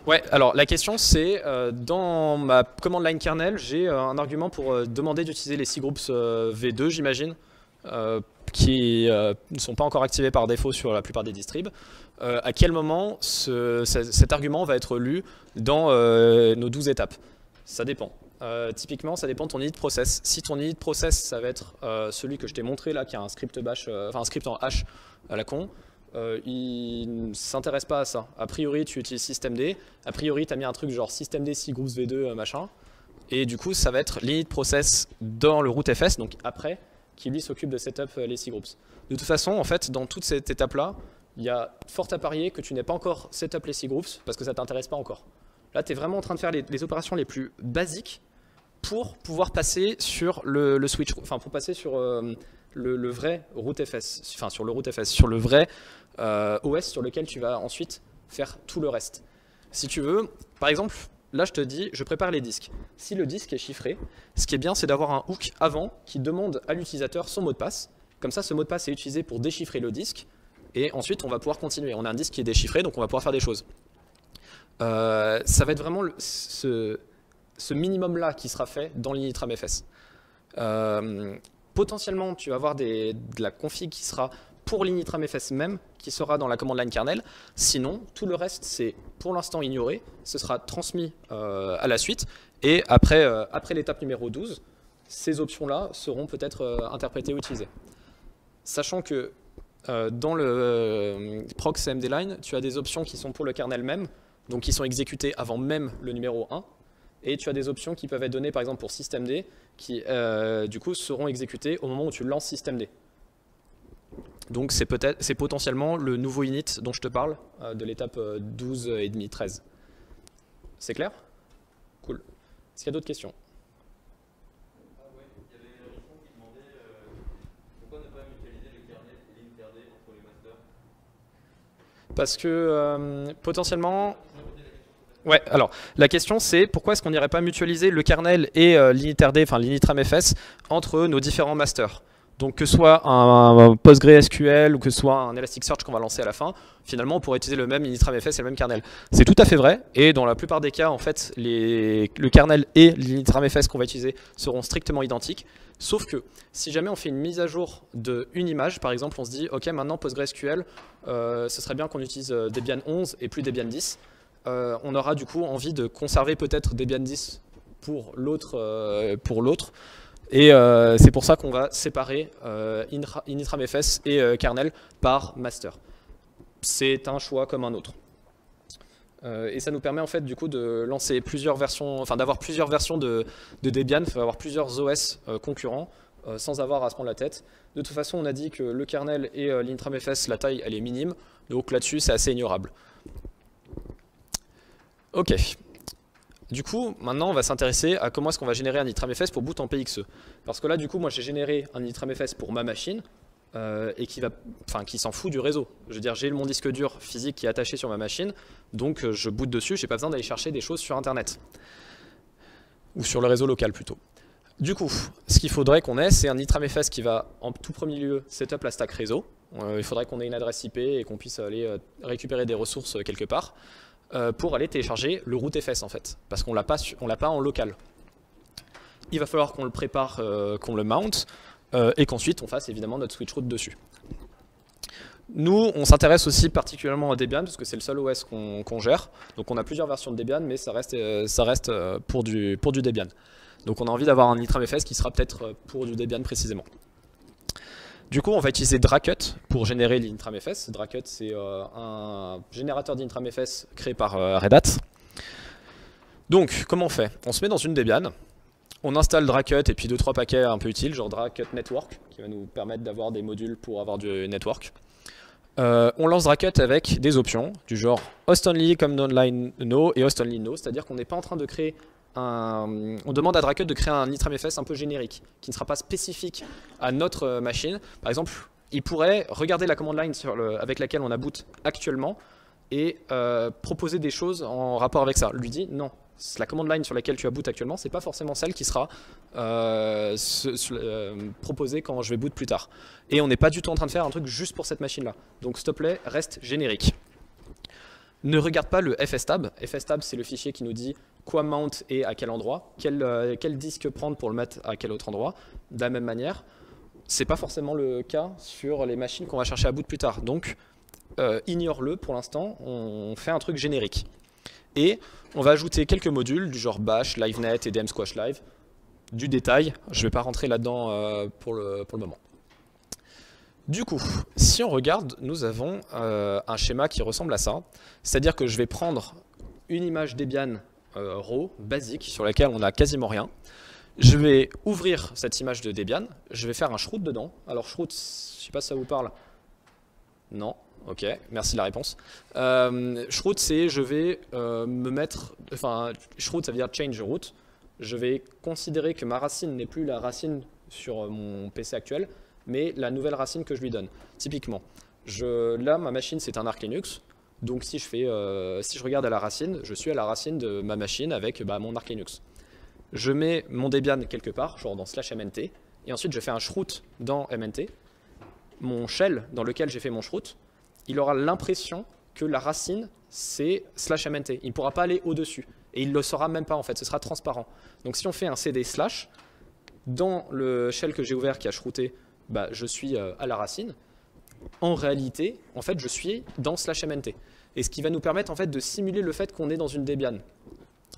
S1: Ouais, alors la question c'est, dans ma command line kernel, j'ai un argument pour demander d'utiliser les cgroups v2, j'imagine, qui ne sont pas encore activés par défaut sur la plupart des distribs. À quel moment cet argument va être lu dans nos 12 étapes? Ça dépend. Typiquement, ça dépend de ton init process. Si ton init process, ça va être celui que je t'ai montré là, qui a un script bash, enfin un script en hash à la con, il ne s'intéresse pas à ça. A priori, tu utilises systemd. A priori, tu as mis un truc genre systemd cgroups v2 machin. Et du coup, ça va être l'init process dans le rootfs, donc après, qui lui s'occupe de setup les cgroups. De toute façon, en fait, dans toute cette étape-là, il y a fort à parier que tu n'aies pas encore setup les cgroups parce que ça ne t'intéresse pas encore. Là, tu es vraiment en train de faire les opérations les plus basiques pour pouvoir passer sur le switch, enfin pour passer sur le vrai rootfs, enfin sur le rootfs, sur le vrai OS sur lequel tu vas ensuite faire tout le reste. Si tu veux, par exemple, là je te dis, je prépare les disques. Si le disque est chiffré, ce qui est bien c'est d'avoir un hook avant qui demande à l'utilisateur son mot de passe. Comme ça, ce mot de passe est utilisé pour déchiffrer le disque et ensuite on va pouvoir continuer. On a un disque qui est déchiffré, donc on va pouvoir faire des choses. Ça va être vraiment ce minimum-là qui sera fait dans l'initramfs. Potentiellement, tu vas avoir de la config qui sera pour l'initramfs même, qui sera dans la command line kernel. Sinon, tout le reste, c'est pour l'instant ignoré. Ce sera transmis à la suite. Et après l'étape numéro 12, ces options-là seront peut-être interprétées ou utilisées. Sachant que dans le proc cmdline, tu as des options qui sont pour le kernel même, donc qui sont exécutées avant même le numéro 1. Et tu as des options qui peuvent être données par exemple pour systemd, qui du coup seront exécutées au moment où tu lances systemd. Donc c'est potentiellement le nouveau init dont je te parle, de l'étape 12 et demi, 13. C'est clair? Cool. Est-ce qu'il y a d'autres questions?
S2: Ouais, il y avait Richemont qui demandait pourquoi ne pas mutualiser le kernel et l'interd entre les masters?
S1: Parce que potentiellement... Ouais, alors la question c'est pourquoi est-ce qu'on n'irait pas mutualiser le kernel et l'initerd, enfin l'initramfs, entre nos différents masters. Donc que ce soit un PostgreSQL ou que ce soit un Elasticsearch qu'on va lancer à la fin, finalement on pourrait utiliser le même initramfs et le même kernel. C'est tout à fait vrai et dans la plupart des cas en fait le kernel et l'initramfs qu'on va utiliser seront strictement identiques. Sauf que si jamais on fait une mise à jour d'une image, par exemple on se dit ok maintenant PostgreSQL ce serait bien qu'on utilise Debian 11 et plus Debian 10. On aura du coup envie de conserver peut-être Debian 10 pour l'autre. Et c'est pour ça qu'on va séparer initramfs et kernel par master. C'est un choix comme un autre. Et ça nous permet en fait du coup de lancer plusieurs versions, enfin d'avoir plusieurs versions de Debian, avoir plusieurs OS concurrents sans avoir à se prendre la tête. De toute façon, on a dit que le kernel et l'initramfs, la taille elle est minime, donc là-dessus c'est assez ignorable. Ok. Du coup, maintenant, on va s'intéresser à comment est-ce qu'on va générer un initramfs pour boot en PXE. Parce que là, du coup, moi, j'ai généré un initramfs pour ma machine et qui s'en fout du réseau. Je veux dire, j'ai mon disque dur physique qui est attaché sur ma machine, donc je boot dessus, j'ai pas besoin d'aller chercher des choses sur Internet. Ou sur le réseau local, plutôt. Du coup, ce qu'il faudrait qu'on ait, c'est un initramfs qui va, en tout premier lieu, setup la stack réseau. Il faudrait qu'on ait une adresse IP et qu'on puisse aller récupérer des ressources quelque part. Pour aller télécharger le rootfs en fait, parce qu'on l'a pas en local. Il va falloir qu'on le prépare, qu'on le mount, et qu'ensuite on fasse évidemment notre switch root dessus. Nous, on s'intéresse aussi particulièrement à Debian parce que c'est le seul OS qu'on gère. Donc on a plusieurs versions de Debian, mais ça reste pour du Debian. Donc on a envie d'avoir un IntramFS qui sera peut-être pour du Debian précisément. Du coup, on va utiliser Dracut pour générer l'intramFS. Dracut, c'est un générateur d'intramFS créé par Red Hat. Donc, comment on fait? On se met dans une Debian, on installe Dracut et puis 2-3 paquets un peu utiles, genre Dracut Network, qui va nous permettre d'avoir des modules pour avoir du network. On lance Dracut avec des options, du genre Host Only, Command Line No et Host Only No, c'est-à-dire qu'on n'est pas en train de créer on demande à Dracut de créer un intramFS un peu générique, qui ne sera pas spécifique à notre machine. Par exemple, il pourrait regarder la command line avec laquelle on a boot actuellement et proposer des choses en rapport avec ça. Lui dit non, la command line sur laquelle tu as boot actuellement, c'est pas forcément celle qui sera proposée quand je vais boot plus tard. Et on n'est pas du tout en train de faire un truc juste pour cette machine-là. Donc s'il te plaît, reste générique. Ne regarde pas le fstab. Fstab, c'est le fichier qui nous dit quoi mount et à quel endroit, quel disque prendre pour le mettre à quel autre endroit. De la même manière, c'est pas forcément le cas sur les machines qu'on va chercher à boot plus tard. Donc, ignore-le pour l'instant, on fait un truc générique. Et on va ajouter quelques modules du genre Bash, LiveNet et DM Squash Live. Du détail, je ne vais pas rentrer là-dedans pour le moment. Du coup, si on regarde, nous avons un schéma qui ressemble à ça. C'est-à-dire que je vais prendre une image Debian raw, basique, sur laquelle on n'a quasiment rien. Je vais ouvrir cette image de Debian, je vais faire un shroot dedans. Alors shroot, je ne sais pas si ça vous parle. Non, ok, merci de la réponse. Shroot, c'est je vais me mettre, enfin, shroot ça veut dire change root. Je vais considérer que ma racine n'est plus la racine sur mon PC actuel, mais la nouvelle racine que je lui donne. Typiquement, là, ma machine, c'est un Arch Linux. Donc, si je regarde à la racine, je suis à la racine de ma machine avec mon Arch Linux. Je mets mon Debian quelque part, genre dans /mnt, et ensuite, je fais un shroot dans mnt. Mon shell dans lequel j'ai fait mon shroot, il aura l'impression que la racine, c'est /mnt. Il ne pourra pas aller au-dessus. Et il ne le saura même pas, en fait. Ce sera transparent. Donc, si on fait un cd /, dans le shell que j'ai ouvert qui a shrooté, je suis à la racine. En réalité, en fait, je suis dans /mnt. Et ce qui va nous permettre en fait, de simuler le fait qu'on est dans une Debian.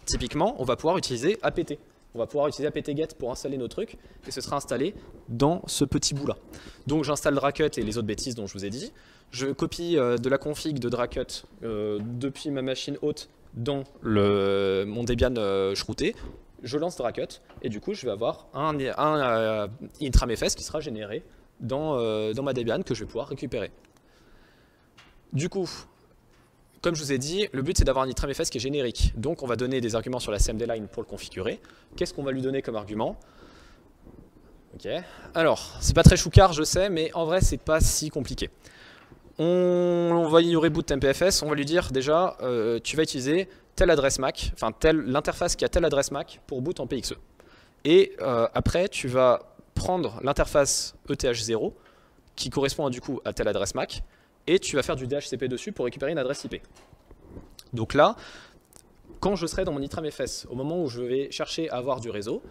S1: Typiquement, on va pouvoir utiliser apt. On va pouvoir utiliser apt-get pour installer nos trucs, et ce sera installé dans ce petit bout-là. Donc j'installe Dracut et les autres bêtises dont je vous ai dit. Je copie de la config de Dracut depuis ma machine hôte dans mon Debian shrooté. Je lance Dracut, et du coup, je vais avoir un intramFS qui sera généré dans ma Debian que je vais pouvoir récupérer. Du coup, comme je vous ai dit, le but c'est d'avoir un intramFS qui est générique. Donc on va donner des arguments sur la cmd-line pour le configurer. Qu'est-ce qu'on va lui donner comme argument? Ok. Alors, c'est pas très choucard, je sais, mais en vrai c'est pas si compliqué. On va ignorer boot mpfs, on va lui dire déjà, tu vas utiliser telle adresse MAC, enfin l'interface qui a telle adresse MAC pour boot en PXE. Et après, tu vas prendre l'interface ETH0 qui correspond du coup à telle adresse MAC et tu vas faire du DHCP dessus pour récupérer une adresse IP. Donc là, quand je serai dans mon intramfs, au moment où je vais chercher à avoir du réseau,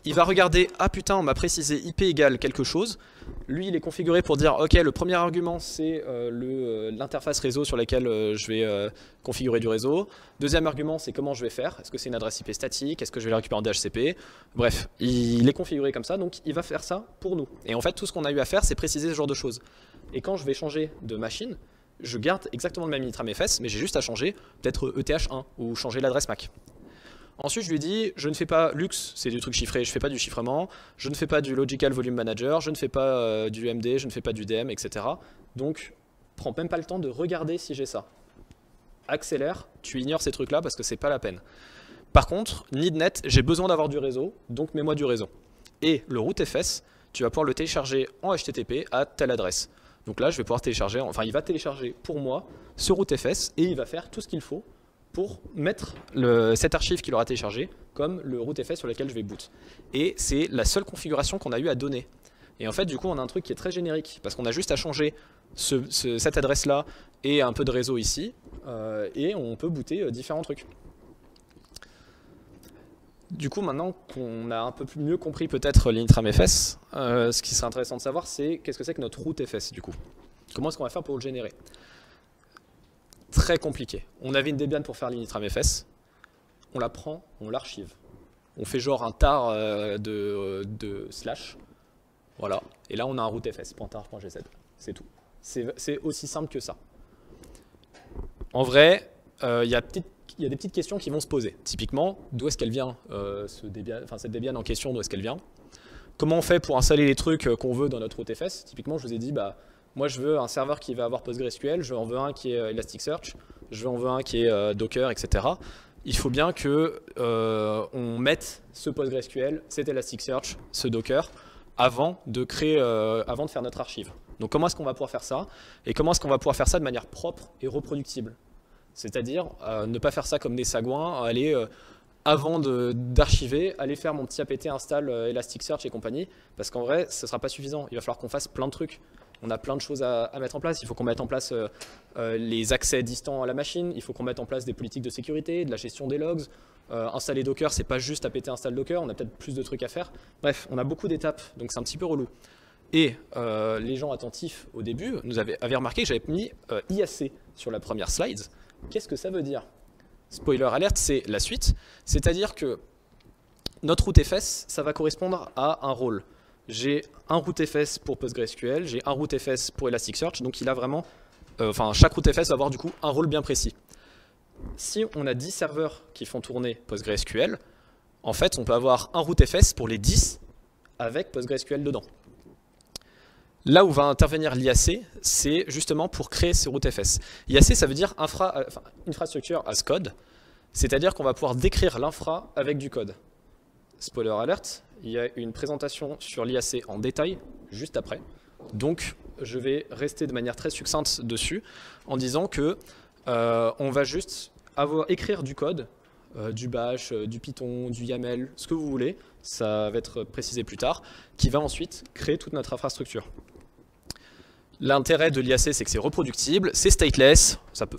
S1: il va regarder, ah putain, on m'a précisé IP égale quelque chose. Lui, il est configuré pour dire, ok, le premier argument, c'est l'interface réseau sur laquelle je vais configurer du réseau. Deuxième argument, c'est comment je vais faire. Est-ce que c'est une adresse IP statique? Est-ce que je vais la récupérer en DHCP? Bref, il est configuré comme ça, donc il va faire ça pour nous. Et en fait, tout ce qu'on a eu à faire, c'est préciser ce genre de choses. Et quand je vais changer de machine, je garde exactement le même intramfs, mais j'ai juste à changer peut-être ETH1 ou changer l'adresse MAC. Ensuite, je lui dis, je ne fais pas Lux, c'est du truc chiffré, je ne fais pas du chiffrement, je ne fais pas du Logical Volume Manager, je ne fais pas du MD, je ne fais pas du DM, etc. Donc, prends même pas le temps de regarder si j'ai ça. Accélère, tu ignores ces trucs-là parce que c'est pas la peine. Par contre, NeedNet, j'ai besoin d'avoir du réseau, donc mets-moi du réseau. Et le rootfs, tu vas pouvoir le télécharger en HTTP à telle adresse. Donc là, je vais pouvoir télécharger, enfin il va télécharger pour moi ce rootfs et il va faire tout ce qu'il faut pour mettre cette archive qu'il aura téléchargée comme le rootfs sur lequel je vais boot. Et c'est la seule configuration qu'on a eu à donner. Et en fait, du coup, on a un truc qui est très générique, parce qu'on a juste à changer cette adresse-là et un peu de réseau ici, et on peut booter différents trucs. Du coup, maintenant qu'on a un peu mieux compris peut-être l'intramfs, ce qui serait intéressant de savoir, c'est qu'est-ce que c'est que notre rootfs, du coup. Comment est-ce qu'on va faire pour le générer? Très compliqué. On avait une Debian pour faire l'initramfs, on la prend, on l'archive. On fait genre un tar de slash, voilà, et là on a un rootfs, .tar.gz, c'est tout. C'est aussi simple que ça. En vrai, il y a des petites questions qui vont se poser. Typiquement, d'où est-ce qu'elle vient, cette Debian en question, d'où est-ce qu'elle vient? Comment on fait pour installer les trucs qu'on veut dans notre rootfs? Typiquement, je vous ai dit, moi je veux un serveur qui va avoir PostgreSQL, je en veux un qui est Elasticsearch, je en veux un qui est Docker, etc. Il faut bien que on mette ce PostgreSQL, cet Elasticsearch, ce Docker, avant de faire notre archive. Donc comment est-ce qu'on va pouvoir faire ça? Et comment est-ce qu'on va pouvoir faire ça de manière propre et reproductible? C'est-à-dire ne pas faire ça comme des sagouins, aller avant d'archiver, aller faire mon petit apt install Elasticsearch et compagnie, parce qu'en vrai, ce ne sera pas suffisant. Il va falloir qu'on fasse plein de trucs. On a plein de choses à mettre en place. Il faut qu'on mette en place les accès distants à la machine, il faut qu'on mette en place des politiques de sécurité, de la gestion des logs. Installer Docker, c'est pas juste apt install Docker, on a peut-être plus de trucs à faire. Bref, on a beaucoup d'étapes, donc c'est un petit peu relou. Et les gens attentifs au début avaient remarqué que j'avais mis IAC sur la première slide. Qu'est-ce que ça veut dire? Spoiler alert, c'est la suite. C'est-à-dire que notre rootfs, ça va correspondre à un rôle. J'ai un rootfs pour PostgreSQL, j'ai un rootfs pour Elasticsearch, donc il a vraiment, chaque rootfs va avoir du coup un rôle bien précis. Si on a 10 serveurs qui font tourner PostgreSQL, en fait on peut avoir un rootfs pour les 10 avec PostgreSQL dedans. Là où va intervenir l'IAC, c'est justement pour créer ces rootfs. IAC, ça veut dire infrastructure as code, c'est-à-dire qu'on va pouvoir décrire l'infra avec du code. Spoiler alert, il y a une présentation sur l'IAC en détail juste après. Donc, je vais rester de manière très succincte dessus en disant que on va juste écrire du code, du bash, du Python, du YAML, ce que vous voulez, ça va être précisé plus tard, qui va ensuite créer toute notre infrastructure. L'intérêt de l'IAC, c'est que c'est reproductible, c'est stateless, ça peut,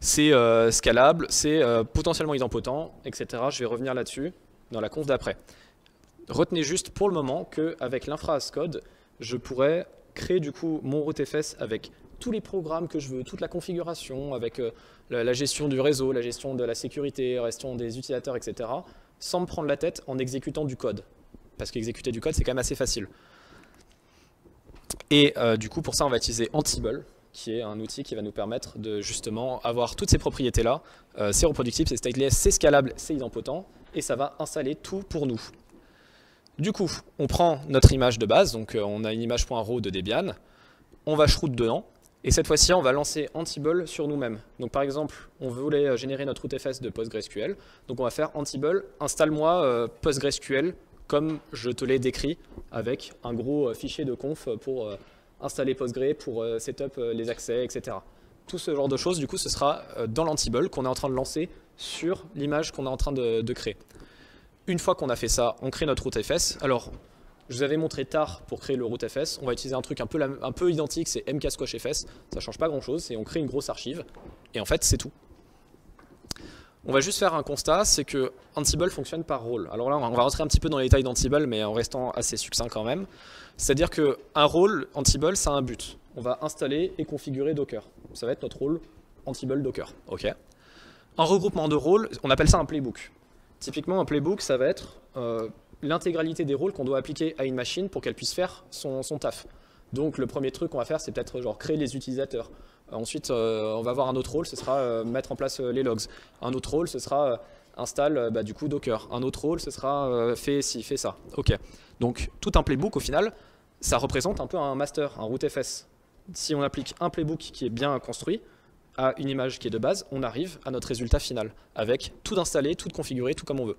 S1: c'est scalable, c'est potentiellement idempotent, etc. Je vais revenir là-dessus dans la conf d'après. Retenez juste pour le moment qu'avec l'infra as code, je pourrais créer du coup mon rootfs avec tous les programmes que je veux, toute la configuration, avec la gestion du réseau, la gestion de la sécurité, la gestion des utilisateurs, etc. sans me prendre la tête en exécutant du code. Parce qu'exécuter du code, c'est quand même assez facile. Et du coup, pour ça, on va utiliser Ansible, qui est un outil qui va nous permettre de justement avoir toutes ces propriétés-là. C'est reproductible, c'est stateless, c'est scalable, c'est idempotent, et ça va installer tout pour nous. Du coup, on prend notre image de base, donc on a une image.raw de Debian, on va shroot dedans, et cette fois-ci, on va lancer Ansible sur nous-mêmes. Donc par exemple, on voulait générer notre rootfs de PostgreSQL, donc on va faire Ansible, installe-moi PostgreSQL, comme je te l'ai décrit, avec un gros fichier de conf pour installer Postgre, pour setup les accès, etc. Tout ce genre de choses, du coup, ce sera dans l'Ansible qu'on est en train de lancer sur l'image qu'on est en train de créer. Une fois qu'on a fait ça, on crée notre rootfs. Alors, je vous avais montré tar pour créer le rootfs. On va utiliser un truc un peu identique, c'est mksquashfs. Ça ne change pas grand-chose, c'est on crée une grosse archive. Et en fait, c'est tout. On va juste faire un constat, c'est que Ansible fonctionne par rôle. Alors là, on va rentrer un petit peu dans les détails d'Ansible, mais en restant assez succinct quand même. C'est-à-dire qu'un rôle Ansible, ça a un but. On va installer et configurer Docker. Ça va être notre rôle Ansible Docker. OK. Un regroupement de rôles, on appelle ça un playbook. Typiquement, un playbook, ça va être l'intégralité des rôles qu'on doit appliquer à une machine pour qu'elle puisse faire son taf. Donc le premier truc qu'on va faire, c'est peut-être genre créer les utilisateurs. Ensuite, on va avoir un autre rôle, ce sera mettre en place les logs. Un autre rôle, ce sera installe du coup Docker. Un autre rôle, ce sera fait ci, fait ça. OK. Donc tout un playbook, au final, ça représente un peu un master, un rootfs. Si on applique un playbook qui est bien construit à une image qui est de base, on arrive à notre résultat final, avec tout installé, tout configuré, tout comme on veut.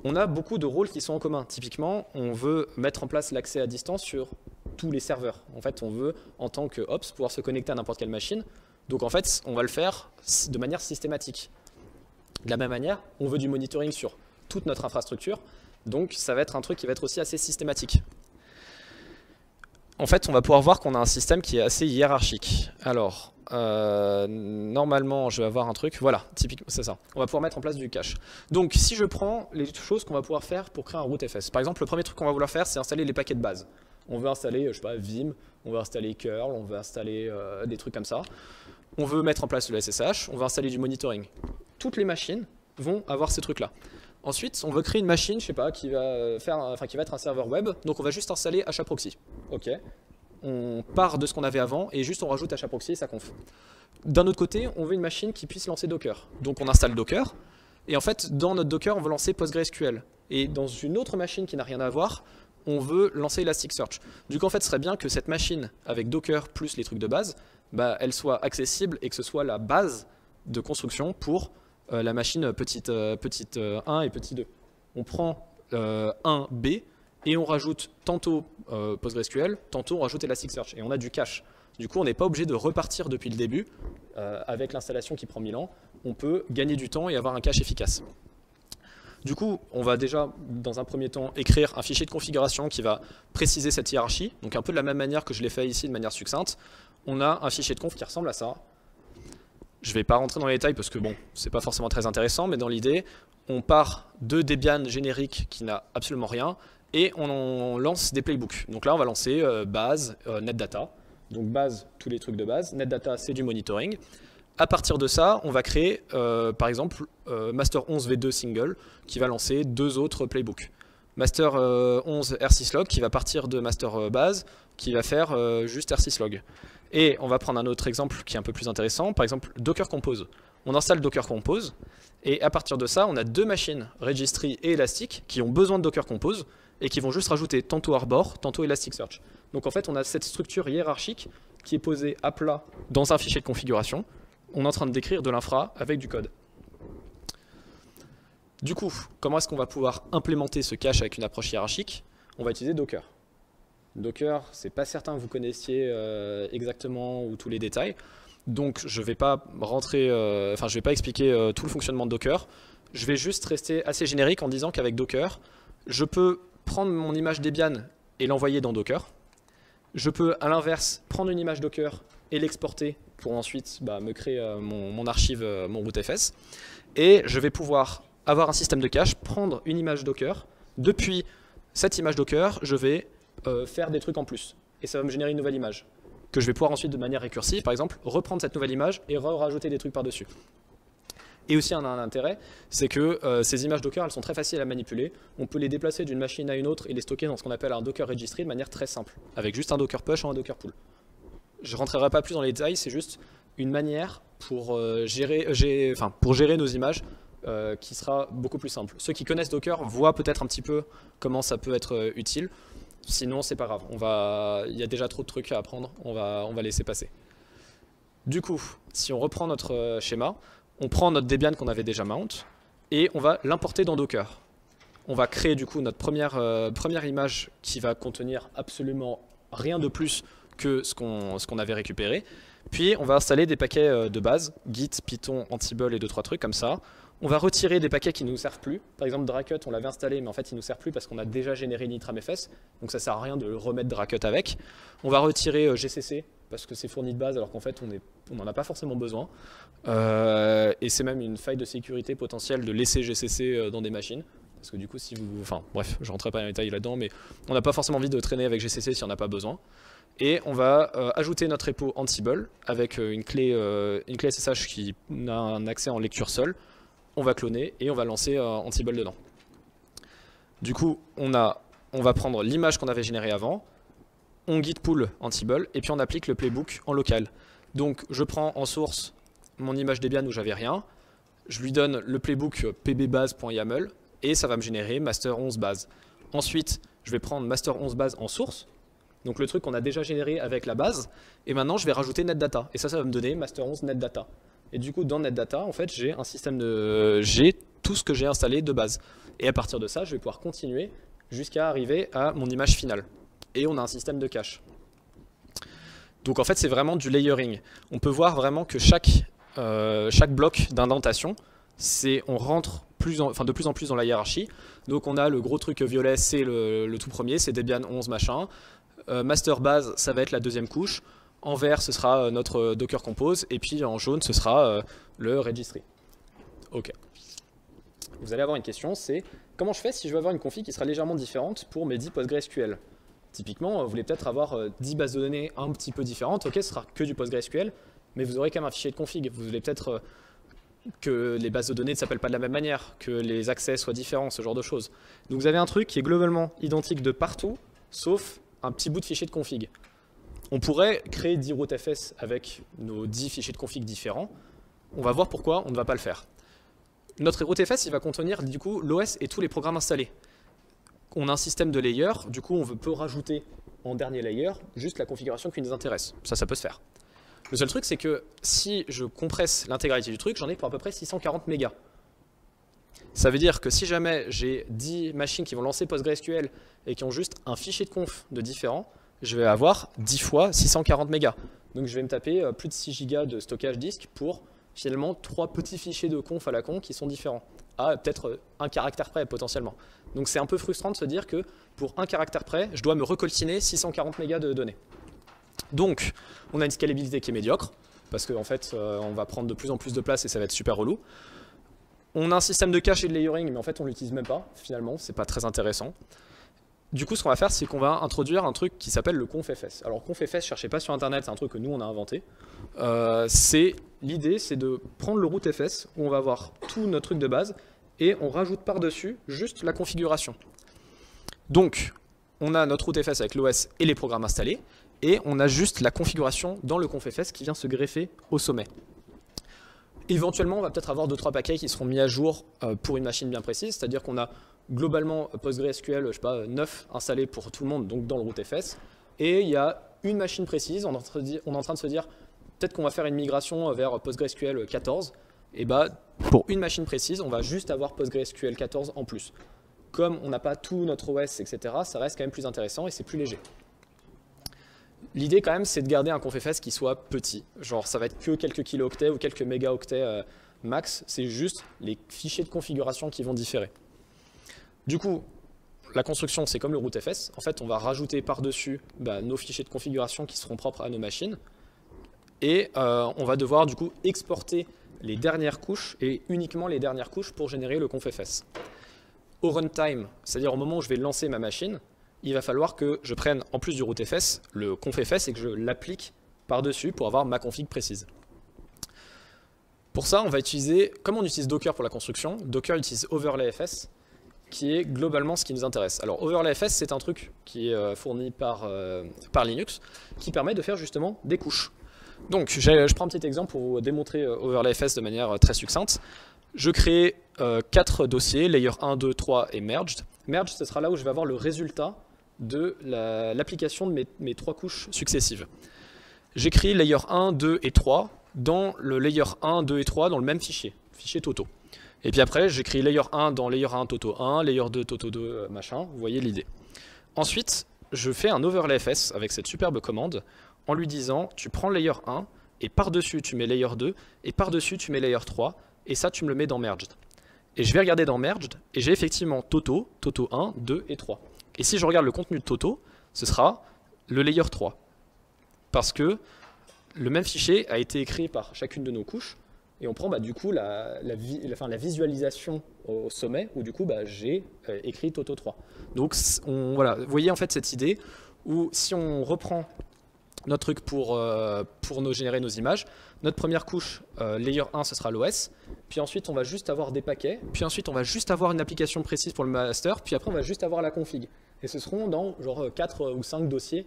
S1: On a beaucoup de rôles qui sont en commun. Typiquement, on veut mettre en place l'accès à distance sur tous les serveurs. En fait, on veut, en tant que Ops, pouvoir se connecter à n'importe quelle machine. Donc en fait, on va le faire de manière systématique. De la même manière, on veut du monitoring sur toute notre infrastructure. Donc ça va être un truc qui va être aussi assez systématique. En fait, on va pouvoir voir qu'on a un système qui est assez hiérarchique. Alors, normalement, je vais avoir un truc, voilà, typiquement, c'est ça. On va pouvoir mettre en place du cache. Donc, si je prends les choses qu'on va pouvoir faire pour créer un rootfs, par exemple, le premier truc qu'on va vouloir faire, c'est installer les paquets de base. On veut installer, je sais pas, Vim, on veut installer curl, on veut installer des trucs comme ça. On veut mettre en place le SSH, on veut installer du monitoring. Toutes les machines vont avoir ces trucs-là. Ensuite, on veut créer une machine, je sais pas, qui va être un serveur web. Donc on va juste installer HAProxy. Ok. On part de ce qu'on avait avant et juste on rajoute HAProxy et ça conf. D'un autre côté, on veut une machine qui puisse lancer Docker. Donc on installe Docker. Et en fait, dans notre Docker, on veut lancer PostgreSQL. Et dans une autre machine qui n'a rien à voir, on veut lancer Elasticsearch. Du coup, en fait, ce serait bien que cette machine, avec Docker plus les trucs de base, bah, elle soit accessible et que ce soit la base de construction pour la machine petite 1 et petit 2. On prend 1B et on rajoute tantôt PostgreSQL, tantôt on rajoute Elasticsearch. Et on a du cache. Du coup, on n'est pas obligé de repartir depuis le début avec l'installation qui prend 1000 ans. On peut gagner du temps et avoir un cache efficace. Du coup, on va déjà, dans un premier temps, écrire un fichier de configuration qui va préciser cette hiérarchie. Donc un peu de la même manière que je l'ai fait ici de manière succincte. On a un fichier de conf qui ressemble à ça. Je ne vais pas rentrer dans les détails parce que bon, c'est pas forcément très intéressant, mais dans l'idée, on part de Debian générique qui n'a absolument rien et on lance des playbooks. Donc là, on va lancer base, NetData. Donc base, tous les trucs de base. NetData, c'est du monitoring. À partir de ça, on va créer, par exemple, master 11 v2 single qui va lancer 2 autres playbooks. Master 11 r6log qui va partir de master base, qui va faire juste r6log. Et on va prendre un autre exemple qui est un peu plus intéressant, par exemple Docker Compose. On installe Docker Compose, et à partir de ça, on a 2 machines, Registry et Elastic, qui ont besoin de Docker Compose, et qui vont juste rajouter tantôt Arbor, tantôt Elasticsearch. Donc en fait, on a cette structure hiérarchique qui est posée à plat dans un fichier de configuration. On est en train de décrire de l'infra avec du code. Du coup, comment est-ce qu'on va pouvoir implémenter ce cache avec une approche hiérarchique? On va utiliser Docker. Docker, c'est pas certain que vous connaissiez exactement ou tous les détails. Donc je ne vais pas rentrer, je vais pas expliquer tout le fonctionnement de Docker. Je vais juste rester assez générique en disant qu'avec Docker, je peux prendre mon image Debian et l'envoyer dans Docker. Je peux, à l'inverse, prendre une image Docker et l'exporter pour ensuite me créer mon archive, mon rootfs. Et je vais pouvoir avoir un système de cache, prendre une image Docker. Depuis cette image Docker, je vais faire des trucs en plus. Et ça va me générer une nouvelle image que je vais pouvoir ensuite, de manière récursive, par exemple, reprendre cette nouvelle image et rajouter des trucs par-dessus. Et aussi, un intérêt, c'est que ces images Docker, elles sont très faciles à manipuler. On peut les déplacer d'une machine à une autre et les stocker dans ce qu'on appelle un Docker Registry de manière très simple, avec juste un Docker Push ou un Docker Pull. Je ne rentrerai pas plus dans les détails, c'est juste une manière pour gérer nos images qui sera beaucoup plus simple. Ceux qui connaissent Docker voient peut-être un petit peu comment ça peut être utile. Sinon, c'est pas grave. Il y a déjà trop de trucs à apprendre, on va laisser passer. Du coup, si on reprend notre schéma, on prend notre Debian qu'on avait déjà mount et on va l'importer dans Docker. On va créer du coup notre première image qui va contenir absolument rien de plus que ce qu'on avait récupéré. Puis on va installer des paquets de base, Git, Python, Ansible et 2-3 trucs comme ça. On va retirer des paquets qui ne nous servent plus. Par exemple, Dracut, on l'avait installé, mais en fait, il ne nous sert plus parce qu'on a déjà généré NitramFS. Donc ça ne sert à rien de remettre Dracut avec. On va retirer GCC parce que c'est fourni de base alors qu'en fait, on n'en a pas forcément besoin. Et c'est même une faille de sécurité potentielle de laisser GCC dans des machines. Parce que du coup, bref, je ne rentrerai pas dans les détails là-dedans, mais on n'a pas forcément envie de traîner avec GCC si on n'a pas besoin. Et on va ajouter notre repo Ansible avec une clé SSH qui a un accès en lecture seule. On va cloner et on va lancer Ansible dedans. Du coup, on va prendre l'image qu'on avait générée avant, on git pull Ansible et puis on applique le playbook en local. Donc je prends en source mon image Debian où j'avais rien, je lui donne le playbook pbbase.yaml et ça va me générer master 11 base. Ensuite, je vais prendre master 11 base en source, donc le truc qu'on a déjà généré avec la base, et maintenant je vais rajouter netdata et ça va me donner master 11 netdata. Et du coup, dans NetData, en fait, j'ai tout ce que j'ai installé de base. Et à partir de ça, je vais pouvoir continuer jusqu'à arriver à mon image finale. Et on a un système de cache. Donc en fait, c'est vraiment du layering. On peut voir vraiment que chaque bloc d'indentation, on rentre de plus en plus dans la hiérarchie. Donc on a le gros truc violet, c'est le tout premier, c'est Debian 11 machin. Master base, ça va être la deuxième couche. En vert, ce sera notre Docker Compose, et puis en jaune, ce sera le Registry. Ok. Vous allez avoir une question, c'est comment je fais si je veux avoir une config qui sera légèrement différente pour mes 10 PostgreSQL? Typiquement, vous voulez peut-être avoir 10 bases de données un petit peu différentes. Ok, ce sera que du PostgreSQL, mais vous aurez quand même un fichier de config. Vous voulez peut-être que les bases de données ne s'appellent pas de la même manière, que les accès soient différents, ce genre de choses. Donc vous avez un truc qui est globalement identique de partout, sauf un petit bout de fichier de config. On pourrait créer 10 routes.fs avec nos 10 fichiers de config différents. On va voir pourquoi on ne va pas le faire. Notre route.fs, il va contenir du coup l'OS et tous les programmes installés. On a un système de layers, du coup on peut rajouter en dernier layer juste la configuration qui nous intéresse. Ça peut se faire. Le seul truc, c'est que si je compresse l'intégralité du truc, j'en ai pour à peu près 640 mégas. Ça veut dire que si jamais j'ai 10 machines qui vont lancer PostgreSQL et qui ont juste un fichier de conf de différent, je vais avoir 10 fois 640 mégas. Donc je vais me taper plus de 6 gigas de stockage disque pour finalement 3 petits fichiers de conf à la con qui sont différents, à peut-être un caractère près potentiellement. Donc c'est un peu frustrant de se dire que pour un caractère près, je dois me recoltiner 640 mégas de données. Donc on a une scalabilité qui est médiocre, parce qu'en fait on va prendre de plus en plus de place et ça va être super relou. On a un système de cache et de layering, mais en fait on ne l'utilise même pas, finalement, c'est pas très intéressant. Du coup, ce qu'on va faire, c'est qu'on va introduire un truc qui s'appelle le confs. Alors confs, cherchez pas sur internet, c'est un truc que nous on a inventé. L'idée, c'est de prendre le route.fs, où on va avoir tout notre truc de base, et on rajoute par-dessus juste la configuration. Donc, on a notre route.fs avec l'OS et les programmes installés, et on a juste la configuration dans le confs qui vient se greffer au sommet. Éventuellement, on va peut-être avoir 2-3 paquets qui seront mis à jour pour une machine bien précise, c'est-à-dire qu'on a globalement PostgreSQL, je sais pas, 9 installés pour tout le monde, donc dans le route.fs, et il y a une machine précise, on est en train de se dire, peut-être qu'on va faire une migration vers PostgreSQL 14, et bah, pour une machine précise, on va juste avoir PostgreSQL 14 en plus. Comme on n'a pas tout notre OS, etc., ça reste quand même plus intéressant et c'est plus léger. L'idée quand même, c'est de garder un confs qui soit petit. Genre, ça va être que quelques kilooctets ou quelques mégaoctets max. C'est juste les fichiers de configuration qui vont différer. Du coup, la construction, c'est comme le route.fs. En fait, on va rajouter par-dessus nos fichiers de configuration qui seront propres à nos machines. Et on va devoir du coup exporter les dernières couches et uniquement les dernières couches pour générer le confs. Au runtime, c'est-à-dire au moment où je vais lancer ma machine, il va falloir que je prenne, en plus du route.fs, le confs et que je l'applique par-dessus pour avoir ma config précise. Pour ça, on va utiliser, comme on utilise Docker pour la construction, Docker utilise OverlayFS, qui est globalement ce qui nous intéresse. Alors OverlayFS, c'est un truc qui est fourni par Linux, qui permet de faire justement des couches. Donc, je prends un petit exemple pour vous démontrer OverlayFS de manière très succincte. Je crée 4 dossiers, layer 1, 2, 3 et merged. Merged, ce sera là où je vais avoir le résultat de l'application de mes 3 couches successives. J'écris layer 1, 2 et 3 dans le layer 1, 2 et 3 dans le même fichier Toto. Et puis après, j'écris layer 1 dans layer 1 Toto 1, layer 2 Toto 2, machin, vous voyez l'idée. Ensuite, je fais un overlayFS avec cette superbe commande en lui disant, tu prends layer 1 et par-dessus tu mets layer 2 et par-dessus tu mets layer 3 et ça tu me le mets dans merged. Et je vais regarder dans merged et j'ai effectivement Toto 1, 2 et 3. Et si je regarde le contenu de Toto, ce sera le layer 3. Parce que le même fichier a été écrit par chacune de nos couches, et on prend du coup la visualisation au sommet, où du coup j'ai écrit Toto 3. Donc voilà, vous voyez en fait cette idée, où si on reprend notre truc pour générer nos images, notre première couche, layer 1, ce sera l'OS, puis ensuite on va juste avoir des paquets, puis ensuite on va juste avoir une application précise pour le master, puis après on va juste avoir la config. Et ce seront dans genre 4 ou 5 dossiers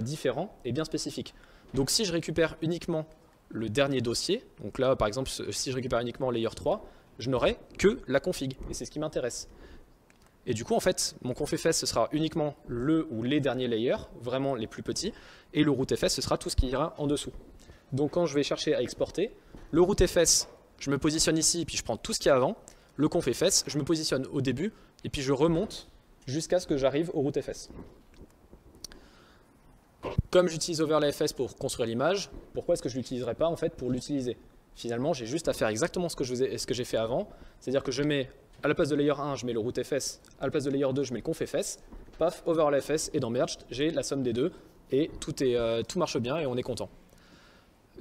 S1: différents et bien spécifiques. Donc si je récupère uniquement le dernier dossier, donc là par exemple si je récupère uniquement layer 3, je n'aurai que la config, et c'est ce qui m'intéresse. Et du coup en fait mon confs ce sera uniquement le ou les derniers layers, vraiment les plus petits, et le route.fs ce sera tout ce qui ira en dessous. Donc quand je vais chercher à exporter, le route.fs je me positionne ici et puis je prends tout ce qu'il y a avant, le confs je me positionne au début et puis je remonte jusqu'à ce que j'arrive au route.fs. Comme j'utilise overlayFS pour construire l'image, pourquoi est-ce que je ne l'utiliserais pas en fait pour l'utiliser? Finalement, j'ai juste à faire exactement ce que j'ai fait avant, c'est-à-dire que je mets à la place de layer 1, je mets le route.fs, à la place de layer 2, je mets le confs, paf, overlayFS, et dans merged, j'ai la somme des deux, et tout marche bien et on est content.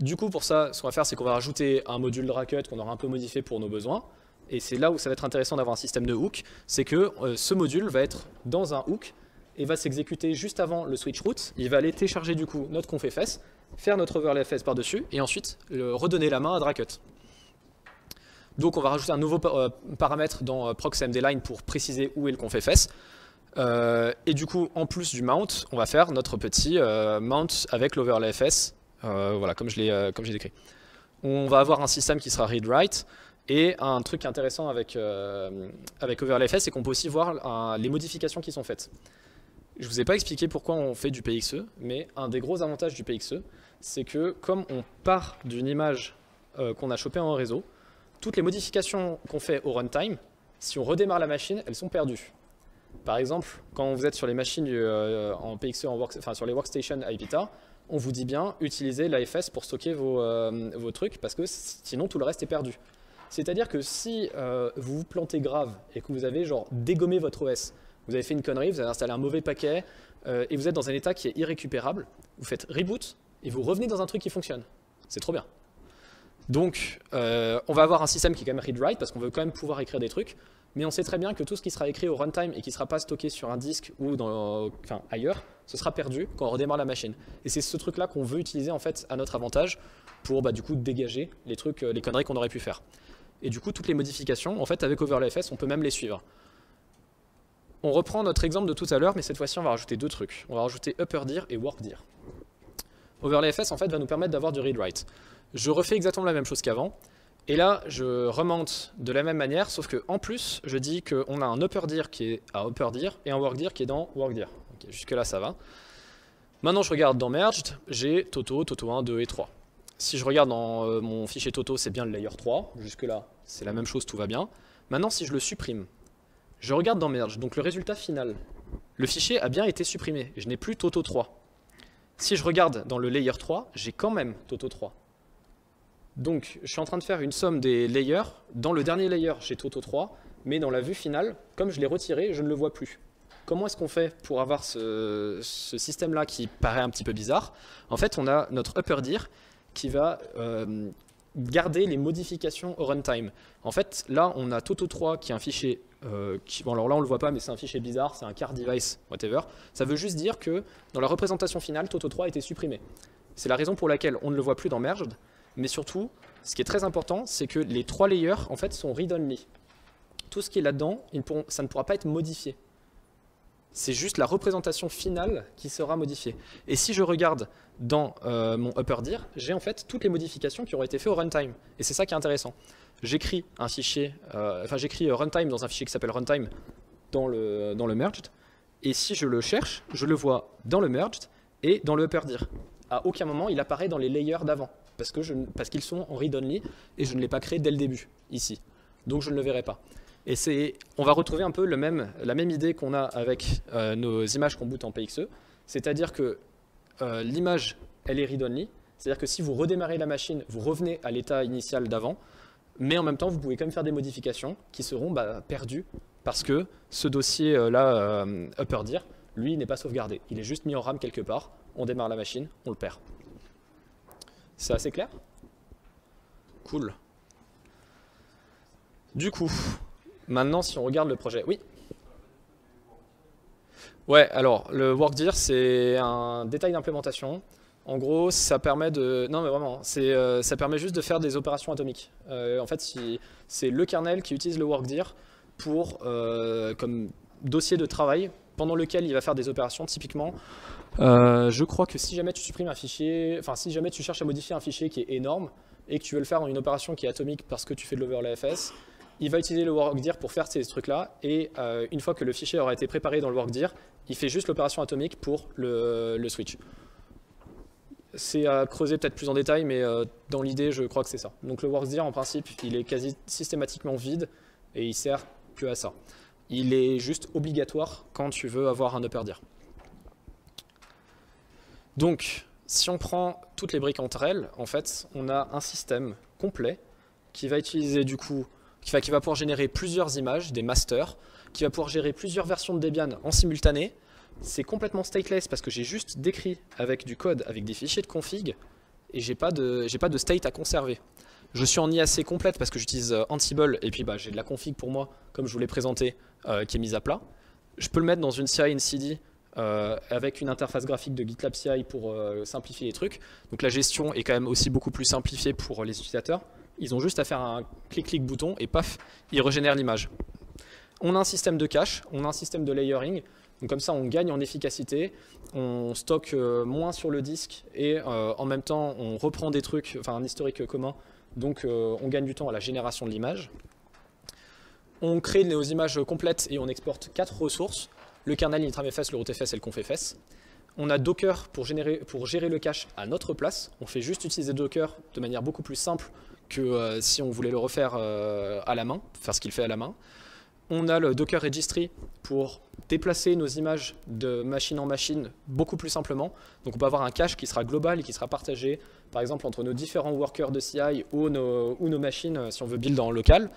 S1: Du coup, pour ça, ce qu'on va faire, c'est qu'on va rajouter un module de Racket qu'on aura un peu modifié pour nos besoins, et c'est là où ça va être intéressant d'avoir un système de hook, c'est que ce module va être dans un hook et va s'exécuter juste avant le switch root. Il va aller télécharger du coup notre confs.fs, faire notre overlay FS par-dessus, et ensuite redonner la main à Dracut. Donc on va rajouter un nouveau paramètre dans proxmdline pour préciser où est le confs.fs. Et du coup, en plus du mount, on va faire notre petit mount avec l'overlay FS, voilà, comme j'ai décrit. On va avoir un système qui sera read-write, et un truc intéressant avec overlay FS, c'est qu'on peut aussi voir les modifications qui sont faites. Je ne vous ai pas expliqué pourquoi on fait du PXE, mais un des gros avantages du PXE, c'est que comme on part d'une image qu'on a chopée en réseau, toutes les modifications qu'on fait au runtime, si on redémarre la machine, elles sont perdues. Par exemple, quand vous êtes sur les machines en PXE, enfin sur les workstations IPTA, on vous dit bien utilisez l'AFS pour stocker vos trucs parce que sinon tout le reste est perdu. C'est-à-dire que si vous vous plantez grave et que vous avez genre dégommé votre OS, vous avez fait une connerie, vous avez installé un mauvais paquet et vous êtes dans un état qui est irrécupérable, vous faites reboot et vous revenez dans un truc qui fonctionne. C'est trop bien. Donc on va avoir un système qui est quand même read-write parce qu'on veut quand même pouvoir écrire des trucs, mais on sait très bien que tout ce qui sera écrit au runtime et qui ne sera pas stocké sur un disque ou ailleurs, ce sera perdu quand on redémarre la machine. Et c'est ce truc-là qu'on veut utiliser en fait à notre avantage pour du coup dégager les trucs, les conneries qu'on aurait pu faire. Et du coup, toutes les modifications, en fait, avec overlay FS, on peut même les suivre. On reprend notre exemple de tout à l'heure, mais cette fois-ci, on va rajouter deux trucs. On va rajouter upperdir et workdir. Overlay FS, en fait, va nous permettre d'avoir du read-write. Je refais exactement la même chose qu'avant. Et là, je remonte de la même manière, sauf qu'en plus, je dis qu'on a un upperdir qui est à upperdir et un workdir qui est dans workdir. Okay, jusque-là, ça va. Maintenant, je regarde dans merged, j'ai Toto, Toto 1, 2 et 3. Si je regarde dans mon fichier Toto, c'est bien le layer 3. Jusque-là, c'est la même chose, tout va bien. Maintenant, si je le supprime, je regarde dans merge, donc le résultat final. Le fichier a bien été supprimé, je n'ai plus Toto 3. Si je regarde dans le layer 3, j'ai quand même Toto 3. Donc, je suis en train de faire une somme des layers. Dans le dernier layer, j'ai Toto 3, mais dans la vue finale, comme je l'ai retiré, je ne le vois plus. Comment est-ce qu'on fait pour avoir ce système-là qui paraît un petit peu bizarre? En fait, on a notre upperdir qui va garder les modifications au runtime. En fait, là, on a Toto 3 qui est un fichier, bon alors là on ne le voit pas, mais c'est un fichier bizarre, c'est un car device, whatever. Ça veut juste dire que dans la représentation finale, Toto 3 a été supprimé. C'est la raison pour laquelle on ne le voit plus dans merged, mais surtout, ce qui est très important, c'est que les trois layers, en fait, sont read-only. Tout ce qui est là-dedans, ça ne pourra pas être modifié. C'est juste la représentation finale qui sera modifiée. Et si je regarde dans mon upperdir, j'ai en fait toutes les modifications qui auraient été faites au runtime. Et c'est ça qui est intéressant. J'écris un fichier, j'écris runtime dans un fichier qui s'appelle runtime dans le merged. Et si je le cherche, je le vois dans le merged et dans le upperdir. À aucun moment, il apparaît dans les layers d'avant. Parce qu'ils sont en read-only et je ne l'ai pas créé dès le début, ici. Donc je ne le verrai pas. Et on va retrouver un peu la même idée qu'on a avec nos images qu'on boot en PXE, c'est-à-dire que l'image, elle est read-only, c'est-à-dire que si vous redémarrez la machine, vous revenez à l'état initial d'avant, mais en même temps, vous pouvez quand même faire des modifications qui seront perdues parce que ce dossier-là, upperdir, lui, n'est pas sauvegardé. Il est juste mis en RAM quelque part, on démarre la machine, on le perd. C'est assez clair? Cool. Du coup, maintenant, si on regarde le projet, oui. Ouais, alors le workdir, c'est un détail d'implémentation. En gros, ça permet de... Non, mais vraiment, ça permet juste de faire des opérations atomiques. En fait, c'est le kernel qui utilise le workdir comme dossier de travail pendant lequel il va faire des opérations typiquement. Je crois que si jamais tu supprimes un fichier, enfin si jamais tu cherches à modifier un fichier qui est énorme et que tu veux le faire dans une opération qui est atomique parce que tu fais de l'overlay FS, il va utiliser le workdir pour faire ces trucs-là et une fois que le fichier aura été préparé dans le workdir, il fait juste l'opération atomique pour le switch. C'est à creuser peut-être plus en détail, mais dans l'idée, je crois que c'est ça. Donc le workdir, en principe, il est quasi systématiquement vide et il sert que à ça. Il est juste obligatoire quand tu veux avoir un upperdir. Donc, si on prend toutes les briques entre elles, en fait, on a un système complet qui va utiliser du coup, qui va pouvoir générer plusieurs images, des masters, qui va pouvoir gérer plusieurs versions de Debian en simultané. C'est complètement stateless parce que j'ai juste décrit avec du code, avec des fichiers de config, et j'ai pas de state à conserver. Je suis en IAC complète parce que j'utilise Ansible, et puis j'ai de la config pour moi, comme je vous l'ai présenté, qui est mise à plat. Je peux le mettre dans une CI/CD avec une interface graphique de GitLab CI pour simplifier les trucs. Donc la gestion est quand même aussi beaucoup plus simplifiée pour les utilisateurs. Ils ont juste à faire un clic-clic bouton et paf, ils régénèrent l'image. On a un système de cache, on a un système de layering. Donc comme ça, on gagne en efficacité, on stocke moins sur le disque et en même temps, on reprend des trucs, enfin un historique commun. Donc on gagne du temps à la génération de l'image. On crée nos images complètes et on exporte 4 ressources. Le kernel, l'initramfs, le rootfs et le confs. On a Docker pour gérer le cache à notre place. On fait juste utiliser Docker de manière beaucoup plus simple que si on voulait le refaire à la main, faire ce qu'il fait à la main. On a le Docker Registry pour déplacer nos images de machine en machine beaucoup plus simplement. Donc on peut avoir un cache qui sera global et qui sera partagé par exemple entre nos différents workers de CI ou nos machines si on veut build en local.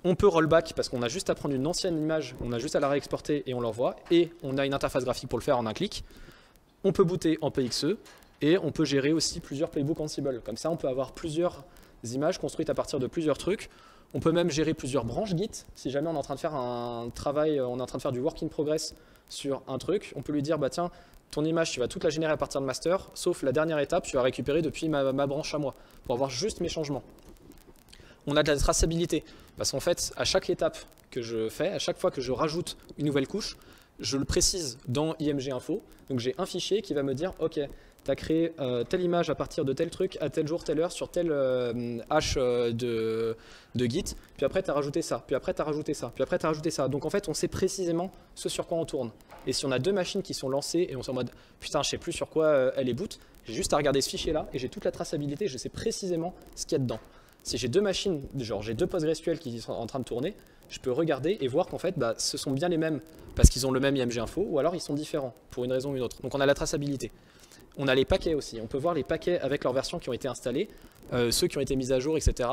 S1: On peut rollback parce qu'on a juste à prendre une ancienne image, on a juste à la réexporter et on l'envoie. Et on a une interface graphique pour le faire en un clic. On peut booter en PXE et on peut gérer aussi plusieurs playbooks Ansible. Comme ça on peut avoir plusieurs images construites à partir de plusieurs trucs. On peut même gérer plusieurs branches Git. Si jamais on est en train de faire un travail, on est en train de faire du work in progress sur un truc, on peut lui dire, bah tiens, ton image, tu vas toute la générer à partir de master, sauf la dernière étape, tu vas récupérer depuis ma branche à moi, pour avoir juste mes changements. On a de la traçabilité, parce qu'en fait, à chaque étape que je fais, à chaque fois que je rajoute une nouvelle couche, je le précise dans IMG Info. Donc j'ai un fichier qui va me dire, ok, tu as créé telle image à partir de tel truc, à tel jour, telle heure, sur tel hash de Git, puis après tu as rajouté ça, puis après tu as rajouté ça, puis après tu as rajouté ça. Donc en fait, on sait précisément ce sur quoi on tourne. Et si on a deux machines qui sont lancées et on est en mode putain, je sais plus sur quoi elle est boot, j'ai juste à regarder ce fichier-là et j'ai toute la traçabilité, je sais précisément ce qu'il y a dedans. Si j'ai deux machines, genre j'ai deux PostgreSQL qui sont en train de tourner, je peux regarder et voir qu'en fait, bah, ce sont bien les mêmes parce qu'ils ont le même IMG Info ou alors ils sont différents pour une raison ou une autre. Donc on a la traçabilité. On a les paquets aussi, on peut voir les paquets avec leurs versions qui ont été installées, ceux qui ont été mis à jour, etc.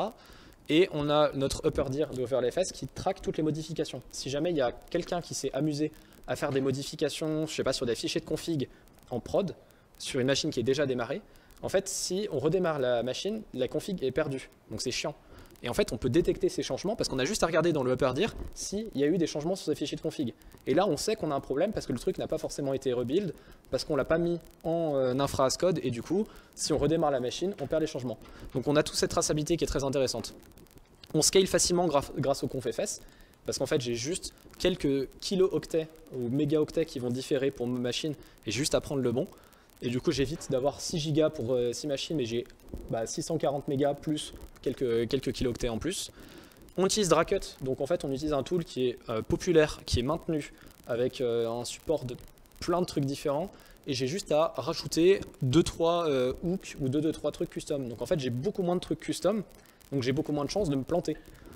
S1: Et on a notre upperdir de OverLFS qui traque toutes les modifications. Si jamais il y a quelqu'un qui s'est amusé à faire des modifications, je sais pas, sur des fichiers de config en prod, sur une machine qui est déjà démarrée, en fait, si on redémarre la machine, la config est perdue. Donc c'est chiant. Et en fait, on peut détecter ces changements parce qu'on a juste à regarder dans le upperdir s'il y a eu des changements sur ces fichiers de config. Et là, on sait qu'on a un problème parce que le truc n'a pas forcément été rebuild, parce qu'on ne l'a pas mis en infra as code, et du coup, si on redémarre la machine, on perd les changements. Donc on a toute cette traçabilité qui est très intéressante. On scale facilement grâce au confs, parce qu'en fait, j'ai juste quelques kilo-octets ou mégaoctets qui vont différer pour ma machine, et juste à prendre le bon. Et du coup, j'évite d'avoir 6 Go pour 6 machines, mais j'ai 640 mégas plus quelques kilo-octets en plus. On utilise Dracut, donc en fait, on utilise un tool qui est populaire, qui est maintenu avec un support de plein de trucs différents. Et j'ai juste à rajouter 2-3 hooks ou 2-3 trucs custom. Donc en fait, j'ai beaucoup moins de trucs custom, donc j'ai beaucoup moins de chances de me planter.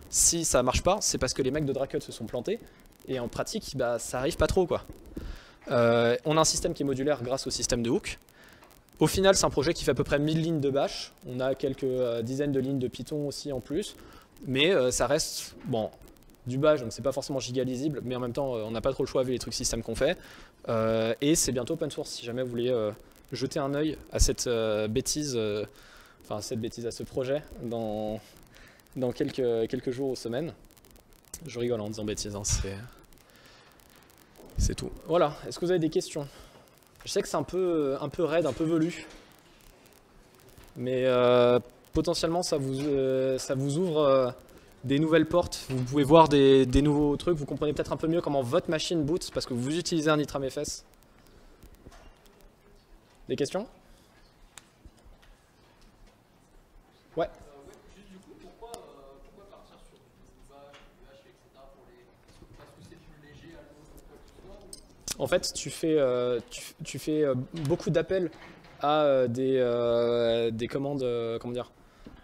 S1: Si ça marche pas, c'est parce que les mecs de Dracut se sont plantés. Et en pratique, bah, ça arrive pas trop, quoi. On a un système qui est modulaire grâce au système de hook. Au final, c'est un projet qui fait à peu près 1000 lignes de bash. On a quelques dizaines de lignes de Python aussi en plus. Mais ça reste bon, du bash, donc c'est pas forcément giga lisible. Mais en même temps, on n'a pas trop le choix vu les trucs système qu'on fait. Et c'est bientôt open source. Si jamais vous voulez jeter un œil à cette bêtise, à ce projet dans quelques jours ou semaines. Je rigole en disant bêtise, hein, c'est tout. Voilà, est-ce que vous avez des questions? Je sais que c'est un peu raide, un peu velu. Mais potentiellement, ça vous ouvre des nouvelles portes. Vous pouvez voir des nouveaux trucs. Vous comprenez peut-être un peu mieux comment votre machine boot parce que vous utilisez un InitramFS. Des questions? Ouais.
S3: Juste du coup, pourquoi partir sur du bash, du hash, etc. Parce que c'est plus léger à l'eau ou quoi que ce soit ou...
S1: En fait, tu fais beaucoup d'appels à des commandes, comment dire,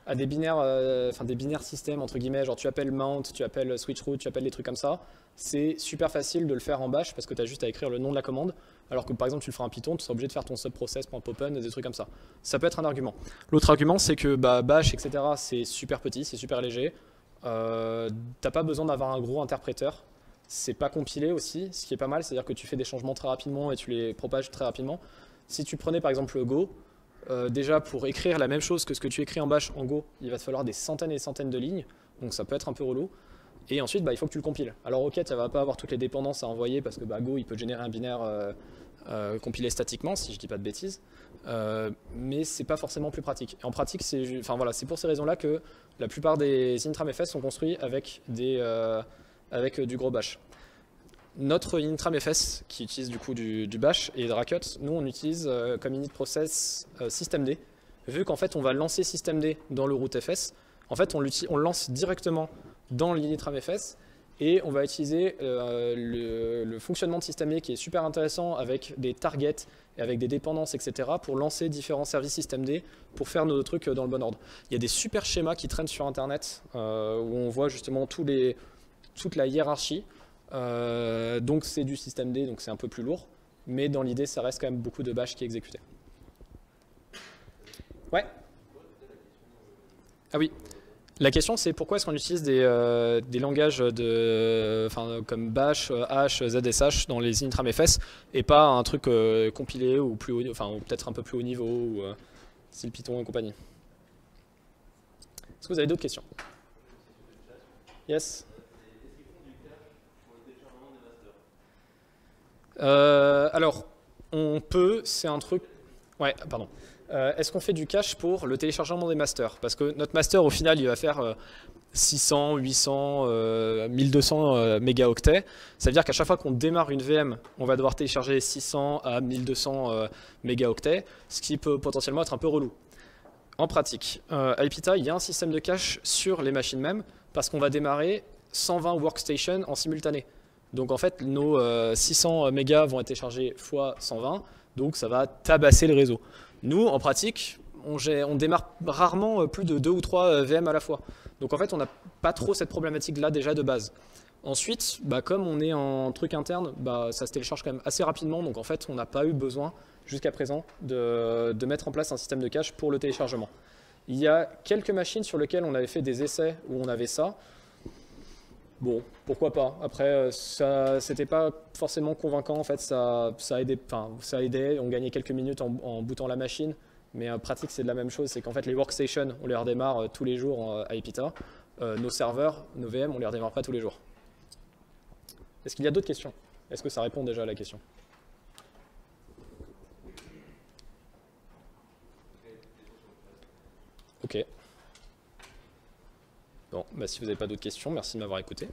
S1: à des binaires système entre guillemets, genre tu appelles mount, tu appelles switchroot, tu appelles des trucs comme ça. C'est super facile de le faire en bash parce que tu as juste à écrire le nom de la commande, alors que par exemple tu le feras en Python, tu seras obligé de faire ton subprocess.popen et des trucs comme ça. Ça peut être un argument. L'autre argument, c'est que bash, etc., c'est super petit, c'est super léger. T'as pas besoin d'avoir un gros interpréteur. C'est pas compilé aussi, ce qui est pas mal, c'est-à-dire que tu fais des changements très rapidement et tu les propages très rapidement. Si tu prenais par exemple le Go, déjà pour écrire la même chose que ce que tu écris en bash en Go, il va te falloir des centaines et des centaines de lignes, donc ça peut être un peu relou. Et ensuite, il faut que tu le compiles. Alors ok, tu ne vas pas avoir toutes les dépendances à envoyer parce que Go, il peut générer un binaire compilé statiquement, si je ne dis pas de bêtises. Mais c'est pas forcément plus pratique. En pratique, c'est pour ces raisons-là que la plupart des intramfs sont construits avec du gros bash. Notre intramfs qui utilise du coup du bash et Dracut, nous on utilise comme init process systemd. Vu qu'en fait on va lancer systemd dans le rootfs, en fait on le lance directement dans l'initramfs et on va utiliser le fonctionnement de systemd qui est super intéressant avec des targets et avec des dépendances, etc. pour lancer différents services systemd pour faire nos trucs dans le bon ordre. Il y a des super schémas qui traînent sur internet où on voit justement toute la hiérarchie. Donc c'est du systemd, donc c'est un peu plus lourd, mais dans l'idée ça reste quand même beaucoup de bash qui est exécuté. Ouais. Ah oui. La question c'est pourquoi est-ce qu'on utilise des langages comme bash, hash, zsh dans les intramfs et pas un truc compilé ou plus haut, ou peut-être un peu plus haut niveau ou style Python et compagnie. Est-ce que vous avez d'autres questions? Yes. Alors, on peut, c'est un truc... Ouais, pardon. Est-ce qu'on fait du cache pour le téléchargement des masters? Parce que notre master, au final, il va faire 600, 800, 1200 mégaoctets. Ça veut dire qu'à chaque fois qu'on démarre une VM, on va devoir télécharger 600 à 1200 mégaoctets, ce qui peut potentiellement être un peu relou. En pratique, à Epita, il y a un système de cache sur les machines même, parce qu'on va démarrer 120 workstations en simultané. Donc en fait, nos 600 mégas vont être téléchargés fois 120, donc ça va tabasser le réseau. Nous, en pratique, on démarre rarement plus de 2 ou 3 VM à la fois. Donc en fait, on n'a pas trop cette problématique-là déjà de base. Ensuite, comme on est en truc interne, ça se télécharge quand même assez rapidement, donc en fait, on n'a pas eu besoin jusqu'à présent de mettre en place un système de cache pour le téléchargement. Il y a quelques machines sur lesquelles on avait fait des essais où on avait ça. Bon, pourquoi pas. Après, c'était pas forcément convaincant. En fait, ça aidait. On gagnait quelques minutes en bootant la machine. Mais en pratique, c'est de la même chose. C'est qu'en fait, les workstations, on les redémarre tous les jours à Epita. Nos serveurs, nos VM, on les redémarre pas tous les jours. Est-ce qu'il y a d'autres questions? Est-ce que ça répond déjà à la question? Ok. Bon, si vous n'avez pas d'autres questions, merci de m'avoir écouté.